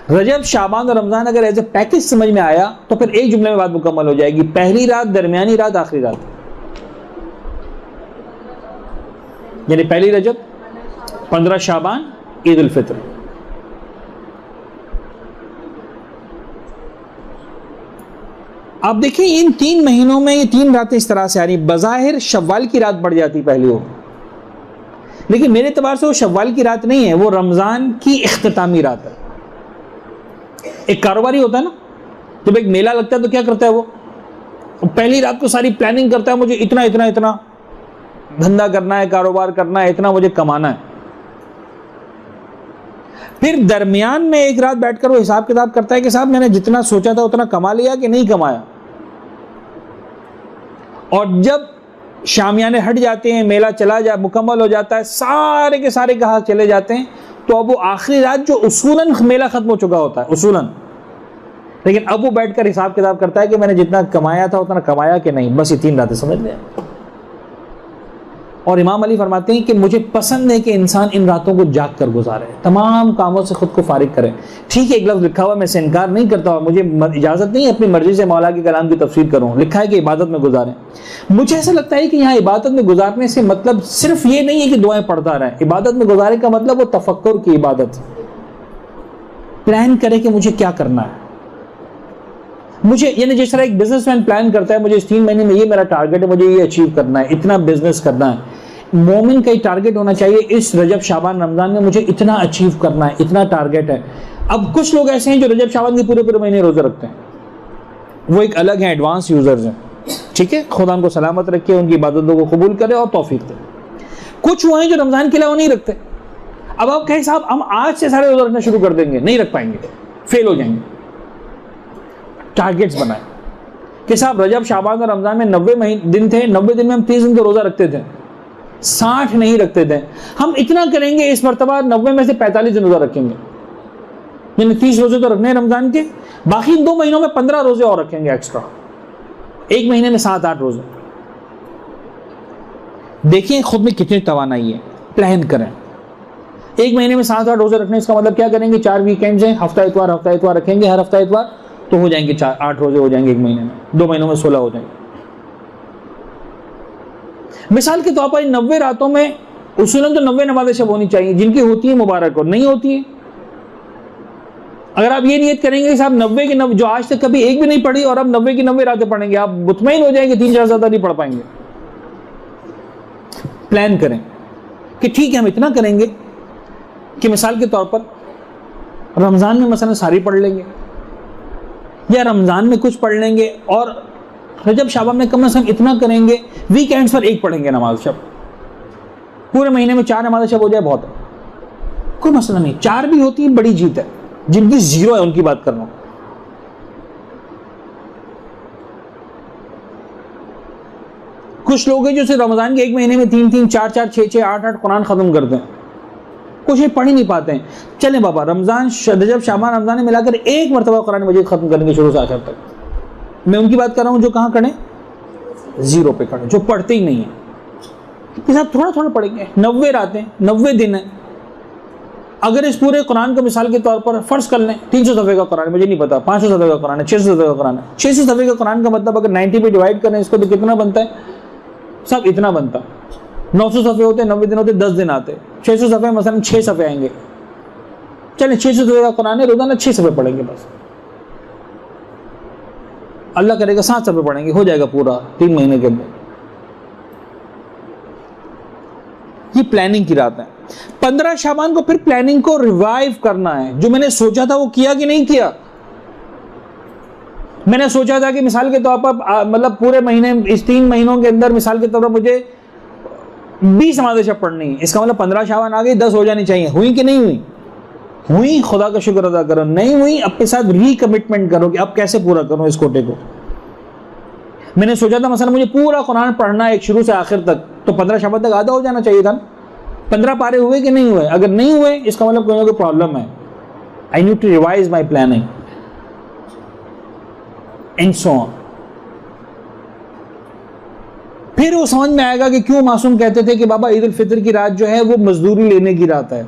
रजब, शाबान और रमज़ान अगर एज ए पैकेज समझ में आया तो फिर एक जुमले में बात मुकम्मल हो जाएगी। पहली रात, दरमियानी रात, आखिरी रात, यानी पहली रजब, 15 शाबान, ईद उल फित्र। आप देखिए इन 3 महीनों में ये 3 रातें इस तरह से आ रही। बज़ाहिर शव्वाल की रात बढ़ जाती पहली हो, लेकिन मेरे एतबार से वो शव्वाल की रात नहीं है, वो रमज़ान की इख्तितामी रात है। एक कारोबारी होता है ना, जब एक मेला लगता है तो क्या करता है वो पहली रात को सारी प्लानिंग करता है, मुझे इतना इतना इतना धंधा करना है, कारोबार करना है, इतना मुझे कमाना है। फिर दरमियान में एक रात बैठकर वो हिसाब किताब करता है कि साहब मैंने जितना सोचा था उतना कमा लिया कि नहीं कमाया। और जब शामियाने हट जाते हैं, मेला चला जा मुकम्मल हो जाता है, सारे के सारे कहा चले जाते हैं, तो अब वो आखिरी रात जो उसूलन मेला खत्म हो चुका होता है उसूलन, लेकिन अब वो बैठकर हिसाब किताब करता है कि मैंने जितना कमाया था उतना कमाया कि नहीं। बस ये 3 रातें समझ लें। और इमाम अली फरमाते हैं कि मुझे पसंद है कि इंसान इन रातों को जाग कर गुजारे, तमाम कामों से खुद को फारिग करे। ठीक है, एक लफ्ज़ लिखा हुआ, मैं इसे इनकार नहीं करता और मुझे इजाज़त नहीं है अपनी मर्जी से मौला के कलाम की तफसीर करूँ। लिखा है कि इबादत में गुजारें। मुझे ऐसा लगता है कि यहाँ इबादत में गुजारने से मतलब सिर्फ ये नहीं है कि दुआएं पढ़ता रहें। इबादत में गुजारे का मतलब वो तफक्कुर की इबादत, प्लान करे कि मुझे क्या करना है। मुझे यानी जिस तरह एक बिजनेसमैन प्लान करता है, मुझे इस 3 महीने में ये मेरा टारगेट है, मुझे ये अचीव करना है, इतना बिजनेस करना है। मोमिन का ही टारगेट होना चाहिए, इस रजब, शाबान, रमजान में मुझे इतना अचीव करना है, इतना टारगेट है। अब कुछ लोग ऐसे हैं जो रजब, शाबान के पूरे पूरे महीने रोजे रखते हैं, वो एक अलग है, एडवांस यूजर्स हैं। ठीक है, खुदा उनको सलामत रखे, उनकी इबादतों को कबूल करे और तौफीक दे। कुछ वो हैं जो रमजान के अलावा नहीं रखते। अब आप कहें साहब हम आज से सारे रोजे रखना शुरू कर देंगे, नहीं रख पाएंगे, फेल हो जाएंगे। टारगेट्स बनाए कि साहब रजब, शाबान और रमजान में 90 दिन थे, 90 दिन में हम 30 दिन का रोजा रखते थे, 60 नहीं रखते थे। हम इतना करेंगे, इस मरतबा 90 में से 45 दिन रोजा रखेंगे। यानी 30 रोजे तो रखने हैं रमजान के, बाकी 2 महीनों में 15 रोजे और रखेंगे एक्स्ट्रा, 1 महीने में 7-8 रोजे। देखिए खुद में कितनी तवानाई है, प्लान करें। 1 महीने में 7-8 रोजे रखने, इसका मतलब क्या करेंगे, 4 वीकेंड्स हैं, हफ्ता इतवार रखेंगे, हर हफ्ता इतवार तो हो जाएंगे 8 रोजे हो जाएंगे 1 महीने में, 2 महीनों में 16 हो जाएंगे। मिसाल के तौर पर 90 रातों में उसूलन तो 90 नमाज़ें शब होनी चाहिए, जिनकी होती है मुबारक और नहीं होती है। अगर आप ये नियत करेंगे कि साहब 90 की 90 जो आज तक कभी एक भी नहीं पढ़ी और अब 90 की 90 रातें पढ़ेंगे, आप मुतमईन हो जाएंगे 3-4 ज़्यादा नहीं पढ़ पाएंगे। प्लान करें कि ठीक है हम इतना करेंगे कि मिसाल के तौर पर रमज़ान में मसलन सारी पढ़ लेंगे या रमज़ान में कुछ पढ़ लेंगे, और रजब शाबान में कम से कम इतना करेंगे, वीकेंड्स पर 1 पढ़ेंगे नमाज शब, पूरे महीने में 4 नमाज शब हो जाए बहुत है, कोई मसला नहीं। 4 भी होती है बड़ी जीत है, जिनकी 0 है उनकी बात कर रहा हूं। कुछ लोग हैं जो सिर्फ रमजान के 1 महीने में 3-3, 4-4, 6-6, 8-8 कुरान खत्म करते हैं, कुछ ये पढ़ ही नहीं पाते हैं। चलें बाबा रमजान रजब शाबान रमजान में मिलाकर 1 मरतबा कुरान मजीद खत्म करेंगे शुरू से आखिर तक। मैं उनकी बात कर रहा हूं जो कहां खड़े, 0 पे खड़े, जो पढ़ते ही नहीं है। कि साहब थोड़ा थोड़ा पढ़ेंगे, 90 रातें 90 दिन है। अगर इस पूरे कुरान को मिसाल के तौर पर फर्ज कर लें 300 सफ़े का कुरान, मुझे नहीं पता 500 सफ़े का कुरान है, 600 सफ़े का कुरान है, 600 सफ़े का कुरान का मतलब अगर 90 पे डिवाइड करें इसको तो कितना बनता है, सब इतना बनता। 900 सफ़े होते, 90 दिन होते, 10 दिन आते, 600 सफ़े मसलन 6 सफ़े आएंगे। चलें 600 सफ़े का कुरान है, रोजाना 6 सफ़े पढ़ेंगे बस, अल्लाह करेगा 7 सफ़े पढ़ेंगे, हो जाएगा पूरा 3 महीने के अंदर। ये प्लानिंग की रात है। 15 शाबान को फिर प्लानिंग को रिवाइव करना है। जो मैंने सोचा था वो किया कि नहीं किया। मैंने सोचा था कि मिसाल के तौर पर मतलब पूरे महीने इस 3 महीनों के अंदर मिसाल के तौर पर मुझे 20 नमाज़ें शब पढ़नी है, इसका मतलब 15 शाबान आ गई, 10 हो जानी चाहिए। हुई कि नहीं हुई? हुई, खुदा का शुक्र अदा करो। नहीं हुई, अपने साथ रिकमिटमेंट करो कि अब कैसे पूरा करूं इस कोटे को। मैंने सोचा था मसलन मुझे पूरा कुरान पढ़ना है एक शुरू से आखिर तक, तो 15 शाबान तक आधा हो जाना चाहिए था। 15 पारे हुए कि नहीं हुए? अगर नहीं हुए इसका मतलब कोई ना कोई प्रॉब्लम है। I need to revise my planning and so on. फिर वो समझ में आएगा कि क्यों मासूम कहते थे कि बाबा ईद उल फितर की रात जो है वो मजदूरी लेने की रात है।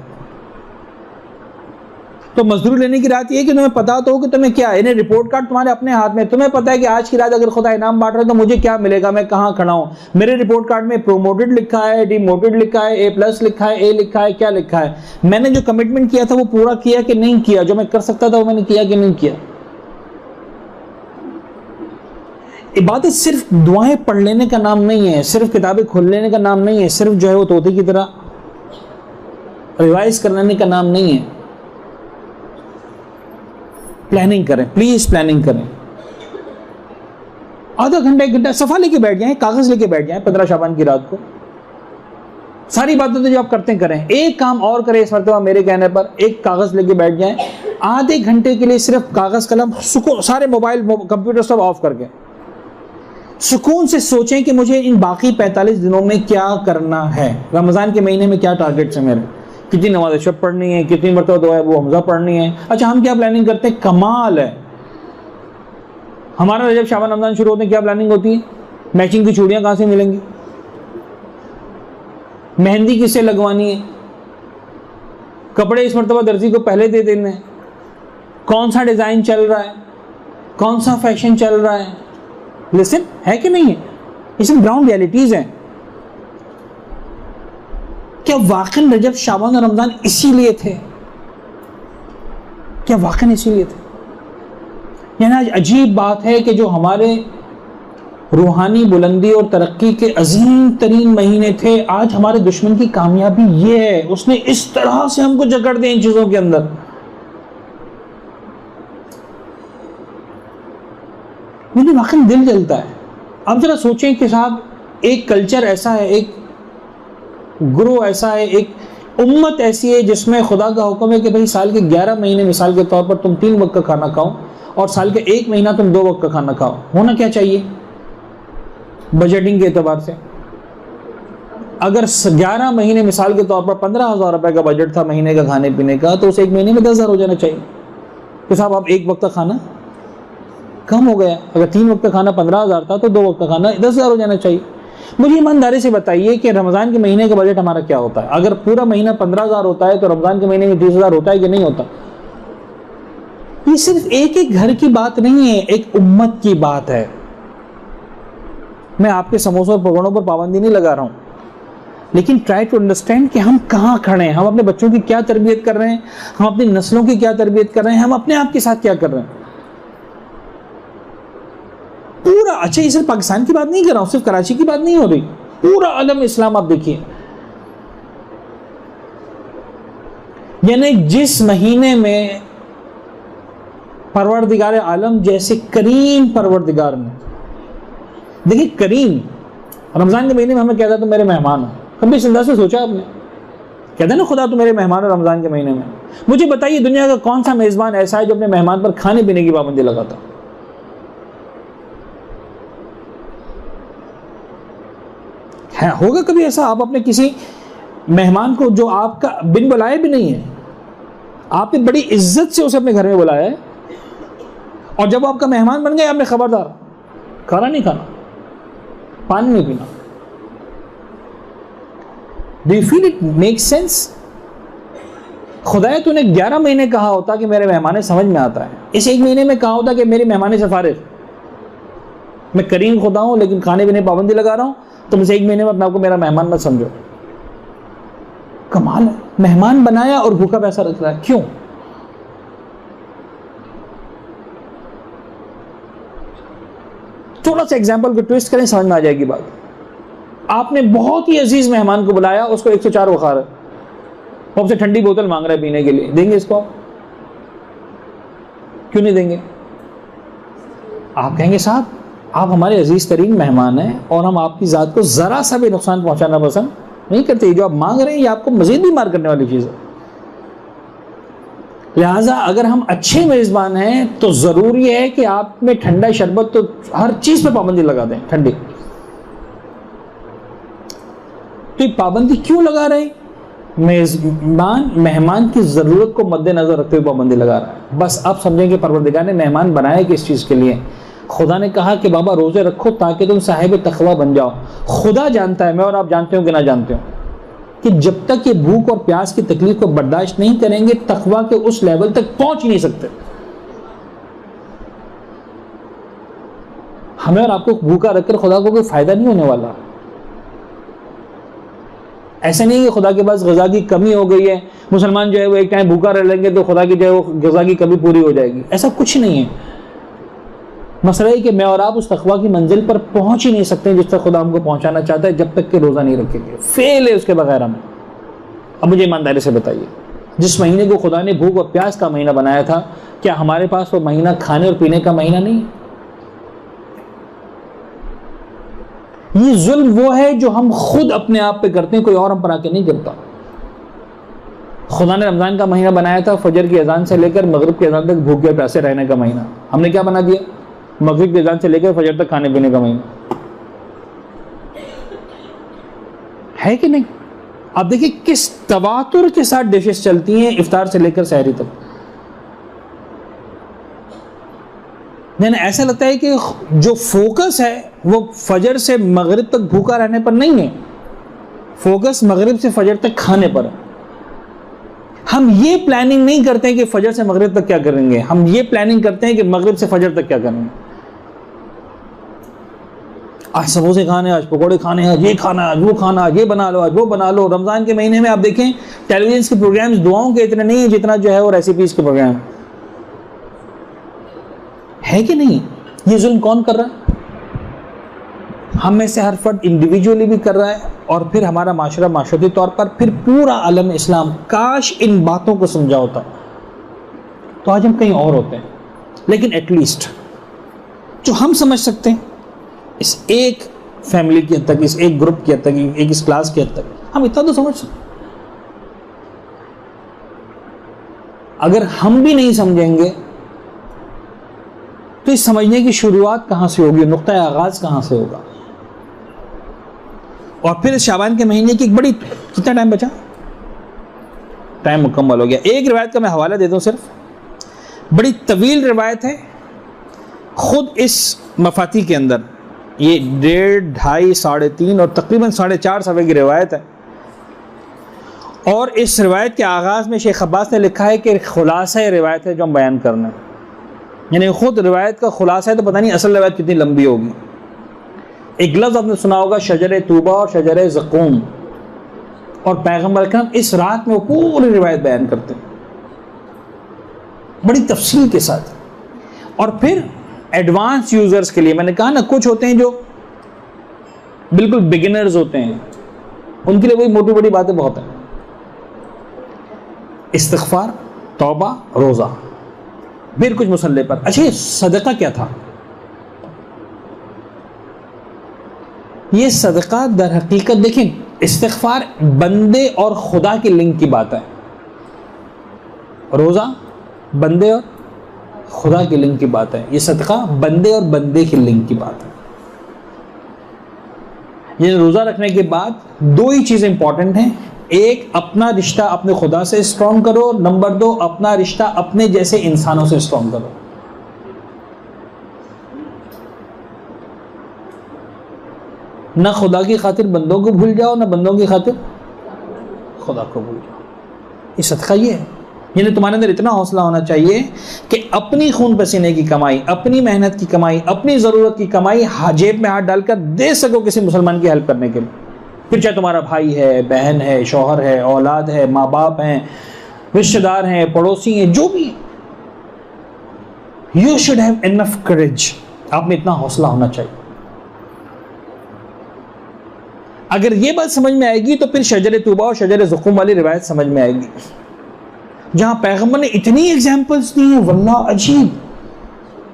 तो मजदूरी लेने की रात ये कि तुम्हें पता तो हो कि तुम्हें क्या है, इन्हें रिपोर्ट कार्ड तुम्हारे अपने हाथ में, तुम्हें पता है कि आज की रात अगर खुदा इनाम बांट रहा है तो मुझे क्या मिलेगा, मैं कहां खड़ा हूं। मेरे रिपोर्ट कार्ड में प्रोमोटेड लिखा है, डिमोटेड लिखा है, A+ लिखा है, A लिखा है, क्या लिखा है। मैंने जो कमिटमेंट किया था वो पूरा किया कि नहीं किया, जो मैं कर सकता था वो मैंने किया कि नहीं किया। इबादत सिर्फ दुआएं पढ़ लेने का नाम नहीं है, सिर्फ किताबें खोल लेने का नाम नहीं है, सिर्फ जो है वो तोते की तरह रिवाइज कर लेने का नाम नहीं है। प्लानिंग करें, प्लीज प्लानिंग करें। आधा घंटा 1 घंटा सफा लेके बैठ जाएं, कागज लेके बैठ जाएं 15 शाबान की रात को। सारी बातें तो जो आप करते करें, एक काम और करें इस मरतबा मेरे कहने पर, एक कागज लेके बैठ जाएं आधे घंटे के लिए, सिर्फ कागज कलम, सारे मोबाइल कंप्यूटर सब ऑफ करके सुकून से सोचें कि मुझे इन बाकी 45 दिनों में क्या करना है। रमजान के महीने में क्या टारगेट्स हैं मेरे, कितनी नमाज़ शब पढ़नी है, कितनी मरतबा दुआ वो हमजा पढ़नी है। अच्छा हम क्या प्लानिंग करते हैं, कमाल है हमारा। जब शाबान रमजान शुरू होते हैं क्या प्लानिंग होती है, मैचिंग की चूड़ियां कहां से मिलेंगी, मेहंदी किससे लगवानी है, कपड़े इस मरतबा दर्जी को पहले दे देने हैं, कौन सा डिजाइन चल रहा है, कौन सा फैशन चल रहा है। लिसन, है कि नहीं है, ये सब ग्राउंड रियलिटीज हैं। क्या वाकई रजब शाबान और रमजान इसीलिए थे? क्या वाकई इसीलिए थे? यानी आज अजीब बात है कि जो हमारे रूहानी बुलंदी और तरक्की के अजीम तरीन महीने थे, आज हमारे दुश्मन की कामयाबी ये है, उसने इस तरह से हमको जकड़ दिया इन चीजों के अंदर। मुझे वाकई दिल जलता है। अब जरा सोचें कि साहब एक कल्चर ऐसा है, एक गुरु ऐसा है, एक उम्मत ऐसी है जिसमें खुदा का हुक्म है कि भाई साल के 11 महीने मिसाल के तौर पर तुम 3 वक्त का खाना खाओ और साल के 1 महीना तुम 2 वक्त का खाना खाओ। होना क्या चाहिए बजटिंग के एतबार से? अगर 11 महीने मिसाल के तौर पर 15,000 रुपए का बजट था महीने का खाने पीने का, तो उसे 1 महीने में 10,000 हो जाना चाहिए। तो साहब आप एक वक्त का खाना कम हो गया, अगर 3 वक्त का खाना 15,000 था तो 2 वक्त का खाना 10,000 हो जाना चाहिए। मुझे ईमानदारी से बताइए कि रमज़ान के महीने का बजट हमारा क्या होता है? अगर पूरा महीना 15,000 होता है तो रमज़ान के महीने में 30,000 होता है कि नहीं होता? ये सिर्फ एक एक घर की बात नहीं है, एक उम्मत की बात है। मैं आपके समोसों और पकौड़ों पर पाबंदी नहीं लगा रहा हूं, लेकिन ट्राई टू अंडरस्टैंड कि हम कहां खड़े हैं, हम अपने बच्चों की क्या तरबियत कर रहे हैं, हम अपनी नस्लों की क्या तरबियत कर रहे हैं, हम अपने आप के साथ क्या कर रहे हैं। पूरा, अच्छा ये सिर्फ पाकिस्तान की बात नहीं कर रहा हूं, सिर्फ कराची की बात नहीं हो रही, पूरा आलम इस्लाम आप देखिए। यानी जिस महीने में परवरदिगार आलम जैसे करीम परवरदिगार ने, देखिए करीम, रमजान के महीने में हमें कहता तो मेरे मेहमान हो, कभी इस अंदाज से सोचा आपने? कहते ना खुदा तो मेरे मेहमान हो रमजान के महीने में। मुझे बताइए दुनिया का कौन सा मेजबान ऐसा है जो अपने मेहमान पर खाने पीने की पाबंदी लगाता? है, होगा कभी ऐसा? आप अपने किसी मेहमान को जो आपका बिन बुलाए भी नहीं है, आपने बड़ी इज्जत से उसे अपने घर में बुलाया है, और जब आपका मेहमान बन गए आपने खबरदार, खाना नहीं खाना, पानी नहीं पीना। Do you feel it make sense? खुदाया तूने 11 महीने कहा होता कि मेरे मेहमान समझ में आता है, इस एक महीने में कहा होता कि मेरी मेहमान सिफारिश, मैं करीम खुदा हूं लेकिन खाने पीने पाबंदी लगा रहा हूं, तो मुझे एक महीने में अपने आपको मेरा मेहमान मत समझो। कमाल है, मेहमान बनाया और भूखा पैसा रख रहा है, क्यों? थोड़ा सा एग्जाम्पल को ट्विस्ट करें, समझ में आ जाएगी बात। आपने बहुत ही अजीज मेहमान को बुलाया, उसको 104 बुखार है, वो आपसे ठंडी बोतल मांग रहा है पीने के लिए, देंगे इसको? क्यों नहीं देंगे? आप कहेंगे साहब आप हमारे अजीज तरीन मेहमान हैं और हम आपकी जात को जरा सा भी नुकसान पहुंचाना पसंद नहीं करते, जो आप मांग रहे हैं ये आपको मजीद भी मार करने वाली चीज है। लिहाजा अगर हम अच्छे मेजबान हैं तो जरूरी है कि आप में ठंडा शरबत, तो हर चीज पे पाबंदी लगा दें ठंडी। तो ये पाबंदी क्यों लगा रहे? मेजबान मेहमान की जरूरत को मद्देनजर रखते हुए पाबंदी लगा रहा है। बस आप समझें कि परवरदिगार ने मेहमान बनाया किस चीज के लिए। खुदा ने कहा कि बाबा रोजे रखो ताकि तुम साहिब तकवा बन जाओ। खुदा जानता है, मैं और आप जानते हो कि ना जानते हो, कि जब तक ये भूख और प्यास की तकलीफ को बर्दाश्त नहीं करेंगे तकवा के उस लेवल तक पहुंच ही नहीं सकते। हमें और आपको भूखा रखकर खुदा को कोई फायदा नहीं होने वाला। ऐसा नहीं कि खुदा के पास ग़िज़ा की कमी हो गई है, मुसलमान जो है वो एक टाइम भूखा रह लेंगे तो खुदा की जो है वो ग़िज़ा की कमी पूरी हो जाएगी, ऐसा कुछ नहीं है। मसला है कि मैं और आप उस तकवा की मंजिल पर पहुंच ही नहीं सकते जिस तक खुदा हमको पहुंचाना चाहता है, जब तक कि रोज़ा नहीं रखेंगे। फेल है उसके बगैर हमें। अब मुझे ईमानदारी से बताइए, जिस महीने को खुदा ने भूख और प्यास का महीना बनाया था, क्या हमारे पास वो महीना खाने और पीने का महीना नहीं है? ये जुल्म वो है जो हम खुद अपने आप पे करते हैं, कोई और हम पर आके नहीं करता। खुदा ने रमज़ान का महीना बनाया था फजर की अजान से लेकर मगरिब की अजान तक भूखे प्यासे रहने का महीना। हमने क्या बना दिया? मगरिब की अजान से लेकर फजर तक खाने पीने का महीना। है कि नहीं? आप देखिए किस तवातुर के साथ डिशेस चलती हैं इफ्तार से लेकर सहरी तक। नहीं, ऐसा लगता है कि जो फोकस है वो फजर से मगरिब तक भूखा रहने पर नहीं है, फोकस मगरिब से फजर तक खाने पर है। हम ये प्लानिंग नहीं करते हैं कि फजर से मगरिब तक क्या करेंगे, हम ये प्लानिंग करते हैं कि मगरिब से फजर तक क्या करेंगे। आज समोसे खाने, आज पकौड़े खाने, आज ये खाना, आज वो खाना, आज ये बना लो, आज वो बना लो। रमज़ान के महीने में आप देखें टेलीविजन के प्रोग्राम्स दुआओं के इतने नहीं है जितना जो है वो रेसिपीज के प्रोग्राम है कि नहीं? ये जुल्म कौन कर रहा है? हम में से हर फर्द इंडिविजुअली भी कर रहा है, और फिर हमारा माशरा माशरती तौर पर, फिर पूरा आलम इस्लाम। काश इन बातों को समझा होता तो आज हम कहीं और होते हैं। लेकिन एटलीस्ट जो हम समझ सकते हैं इस एक फैमिली की हद तक, इस एक ग्रुप की हद तक, एक इस क्लास की हद तक, हम इतना तो समझ सकते। अगर हम भी नहीं समझेंगे तो इस समझने की शुरुआत कहां से होगी, नुक्ता आगाज कहां से होगा? और फिर शाबान के महीने की एक बड़ी, कितना टाइम बचा? टाइम मुकम्मल हो गया। एक रिवायत का मैं हवाला देता हूं सिर्फ। बड़ी तवील रिवायत है। खुद इस मफाती के अंदर ये 1.5, 2.5, 3.5 और तकरीबन 4.5 सफ़े की रिवायत है। और इस रिवायत के आगाज़ में शेख अब्बास ने लिखा है कि खुलासा रिवायत है जो हम बयान करना है, यानी खुद रिवायत का खुलासा है, तो पता नहीं असल रिवायत कितनी लंबी होगी। एक लफ्ज़ आपने सुना होगा शजर तूबा और शजर ज़क़ूम, और पैगम्बर अकरम इस रात में वो पूरी रिवायत बयान करते हैं बड़ी तफसील के साथ। और फिर एडवांस यूज़र्स के लिए मैंने कहा ना, कुछ होते हैं जो बिल्कुल बिगिनर्स होते हैं, उनके लिए वही मोटी बड़ी बातें बहुत हैं। इस्तिग़फ़ार, तौबा, रोज़ा, फिर कुछ मुसल्ले पर। अच्छा, ये सदका क्या था? ये सदका दर हकीकत देखें, इस्तिग़फ़ार बंदे और खुदा के लिंक की बात है, रोज़ा बंदे और खुदा के लिंक की बात है, ये सदका बंदे और बंदे के लिंक की बात है। ये रोज़ा रखने के बाद दो ही चीज़ें इंपॉर्टेंट हैं, एक अपना रिश्ता अपने खुदा से स्ट्रॉन्ग करो, नंबर 2 अपना रिश्ता अपने जैसे इंसानों से स्ट्रॉन्ग करो। ना खुदा की खातिर बंदों को भूल जाओ, ना बंदों की खातिर खुदा को भूल जाओ। ये सदका ये है, यानी तुम्हारे अंदर इतना हौसला होना चाहिए कि अपनी खून पसीने की कमाई, अपनी मेहनत की कमाई, अपनी ज़रूरत की कमाई जेब में हाथ डालकर दे सको किसी मुसलमान की हेल्प करने के लिए। फिर चाहे तुम्हारा भाई है, बहन है, शौहर है, औलाद है, माँ बाप हैं, रिश्तेदार हैं, पड़ोसी हैं, जो भी है। यू शुड हैव इनफ करेज, आप में इतना हौसला होना चाहिए। अगर ये बात समझ में आएगी तो फिर शजर तूबा और शजर ज़क़ूम वाली रिवायत समझ में आएगी, जहां पैगंबर ने इतनी एग्जाम्पल्स दी हैं, वल्लाह अजीब।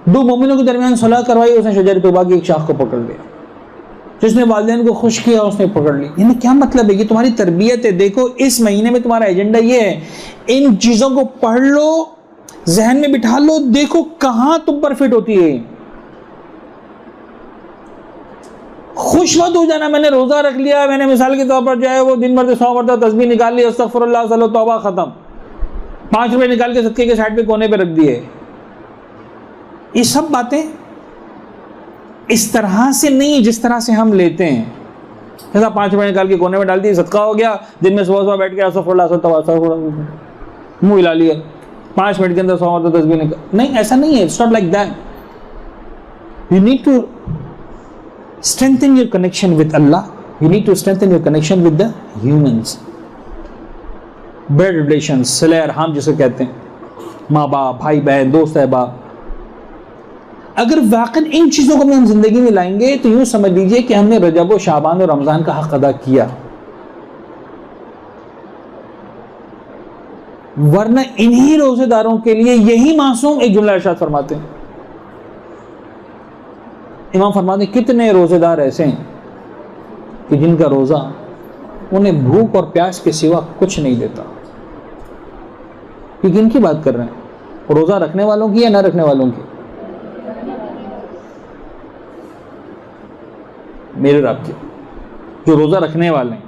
2 मोमिनों के दरमियान सुलह करवाई, उसने शजर तूबा की एक शाख को पकड़ लिया, जिसने वालिदैन को खुश किया उसने पकड़ ली। यानी क्या मतलब है? ये तुम्हारी तरबियत है। देखो इस महीने में तुम्हारा एजेंडा ये है, इन चीज़ों को पढ़ लो, जहन में बिठा लो, देखो कहाँ तुम पर फिट होती है। खुश मत हो जाना मैंने रोज़ा रख लिया, मैंने मिसाल के तौर पर जो है वो दिन भर से 100 मरतबा तस्बीह निकाल ली, अस्तगफिरुल्लाह, चलो तौबा ख़त्म, 5 रुपए निकाल के सदके के साइड पे कोने पे रख दिए। ये सब बातें इस तरह से नहीं जिस तरह से हम लेते हैं। ऐसा 5 रुपए निकाल के कोने में डाल दिए, सदका हो गया, दिन में सुबह बैठ के मुंह हिला लिया, 5 मिनट के अंदर 100 मरतबा तस्बीह निकाल। नहीं, ऐसा नहीं है। It's not like that. You need to strengthen your connection with Allah. You need to strengthen your connection with the humans. Blood relations, सिले अरहम जिसे कहते हैं, माँ बाप, भाई बहन, दोस्त अहबाब। अगर वाकई इन चीज़ों को हम जिंदगी में लाएंगे तो यूँ समझ लीजिए कि हमने रजब, शाबान और रमज़ान का हक अदा किया। वरना इन्हीं रोजेदारों के लिए यही मासूम एक जुमला इरशाद फरमाते हैं, इमाम फरमाते हैं कितने रोजेदार ऐसे हैं कि जिनका रोज़ा उन्हें भूख और प्यास के सिवा कुछ नहीं देता। ये किनकी बात कर रहे हैं? रोज़ा रखने वालों की या ना रखने वालों की? मेरे और आपके। जो रोज़ा रखने वाले हैं,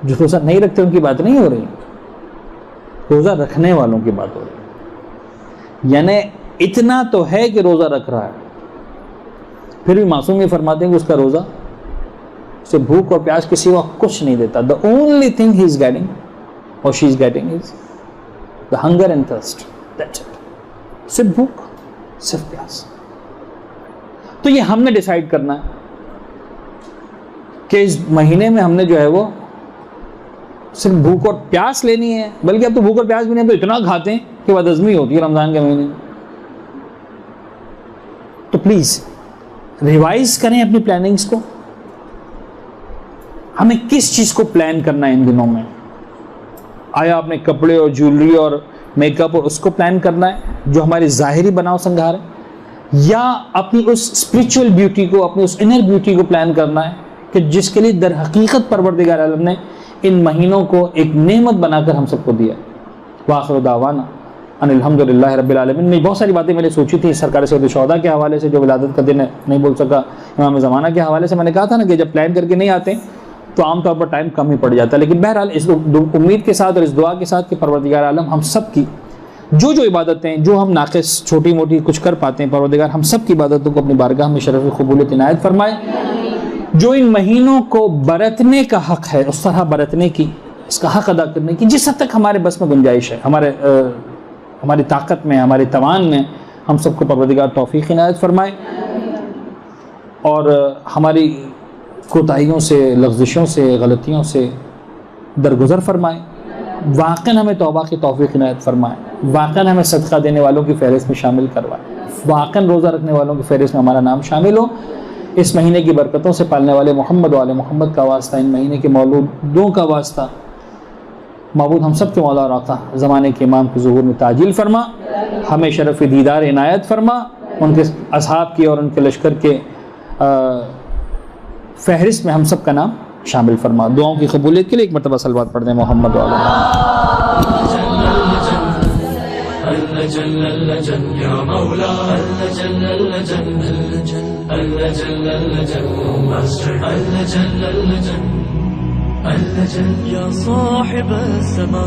जो रोज़ा नहीं रखते उनकी बात नहीं हो रही, रोज़ा रखने वालों की बात हो रही। यानी इतना तो है कि रोज़ा रख रहा है, फिर भी मासूम ये फरमाते हैं कि उसका रोज़ा उसे भूख और प्यास के सिवा कुछ नहीं देता। The only thing he is getting और she is getting is the hunger and thirst, that's it. सिर्फ भूख, सिर्फ प्यास। तो ये हमने डिसाइड करना है कि इस महीने में हमने जो है वो सिर्फ भूख और प्यास लेनी है। बल्कि अब तो भूख और प्यास भी नहीं, तो इतना खाते हैं कि बदहज़मी होती है रमज़ान के महीने में। तो प्लीज़ रिवाइज करें अपनी प्लानिंग्स को। हमें किस चीज़ को प्लान करना है इन दिनों में? आया आपने कपड़े और ज्वेलरी और मेकअप और उसको प्लान करना है जो हमारी ज़ाहिरी बनाव संघार है, या अपनी उस स्पिरिचुअल ब्यूटी को, अपनी उस इनर ब्यूटी को प्लान करना है कि जिसके लिए दर हकीकत परवरदिगार आलम ने इन महीनों को एक नेमत बनाकर हम सबको दिया। वाखिर दावाना अल्हम्दुलिल्लाह रब्बिल आलमीन। में बहुत सारी बातें मैंने सोची थी सरकार सऊद शौदा के हवाले से, जो विलादत का दिन है नहीं बोल सका, इमाम ज़माना के हवाले से। मैंने कहा था ना कि जब प्लान करके नहीं आते तो आमतौर पर टाइम कम ही पड़ जाता है। लेकिन बहरहाल इस उम्मीद के साथ और इस दुआ के साथ कि परवरदिगार आलम हम सब की जो जो इबादतें जो हम नाक़िस छोटी मोटी कुछ कर पाते हैं, परवरदिगार हम सब की इबादतों को अपनी बारगाह में शरफ़ क़बूलियत इनायत फरमाए। जो इन महीनों को बरतने का हक़ है उस तरह बरतने की, इसका हक़ अदा करने की जिस हद तक हमारे बस में गुंजाइश है, हमारी ताकत में, हमारे तवान में, हम सबको परवरदिगार तौफ़ीक़ इनायत फरमाए और हमारी कोताहियों से, लग़्ज़िशों से, गलतियों से दरगुज़र फरमाए। वाक़न हमें तौबा की तौफ़ीक़ इनायत फरमाए, वाक़न हमें सदका देने वालों की फ़हरिस्त में शामिल करवाए, वाक़न रोज़ा रखने वालों की फ़हरिस्त में हमारा नाम शामिल हो। इस महीने की बरकतों से पालने वाले मोहम्मद वाले मोहम्मद का वास्ता, इन महीने के मौलूदों का वास्ता, माबूद हम सब के मौला और आका ज़माने के इमाम के ज़ुहूर में ताजील फरमा, हमें शरफ़ दीदार इनायत फरमा, उनके असहाब की और उनके लश्कर के फ़हरिस्त में हम सब का नाम शामिल फरमा। दुआओं की कबूलियत के लिए एक मरतबा सलवात पढ़ दें मोहम्मद वाले। या साहिब समा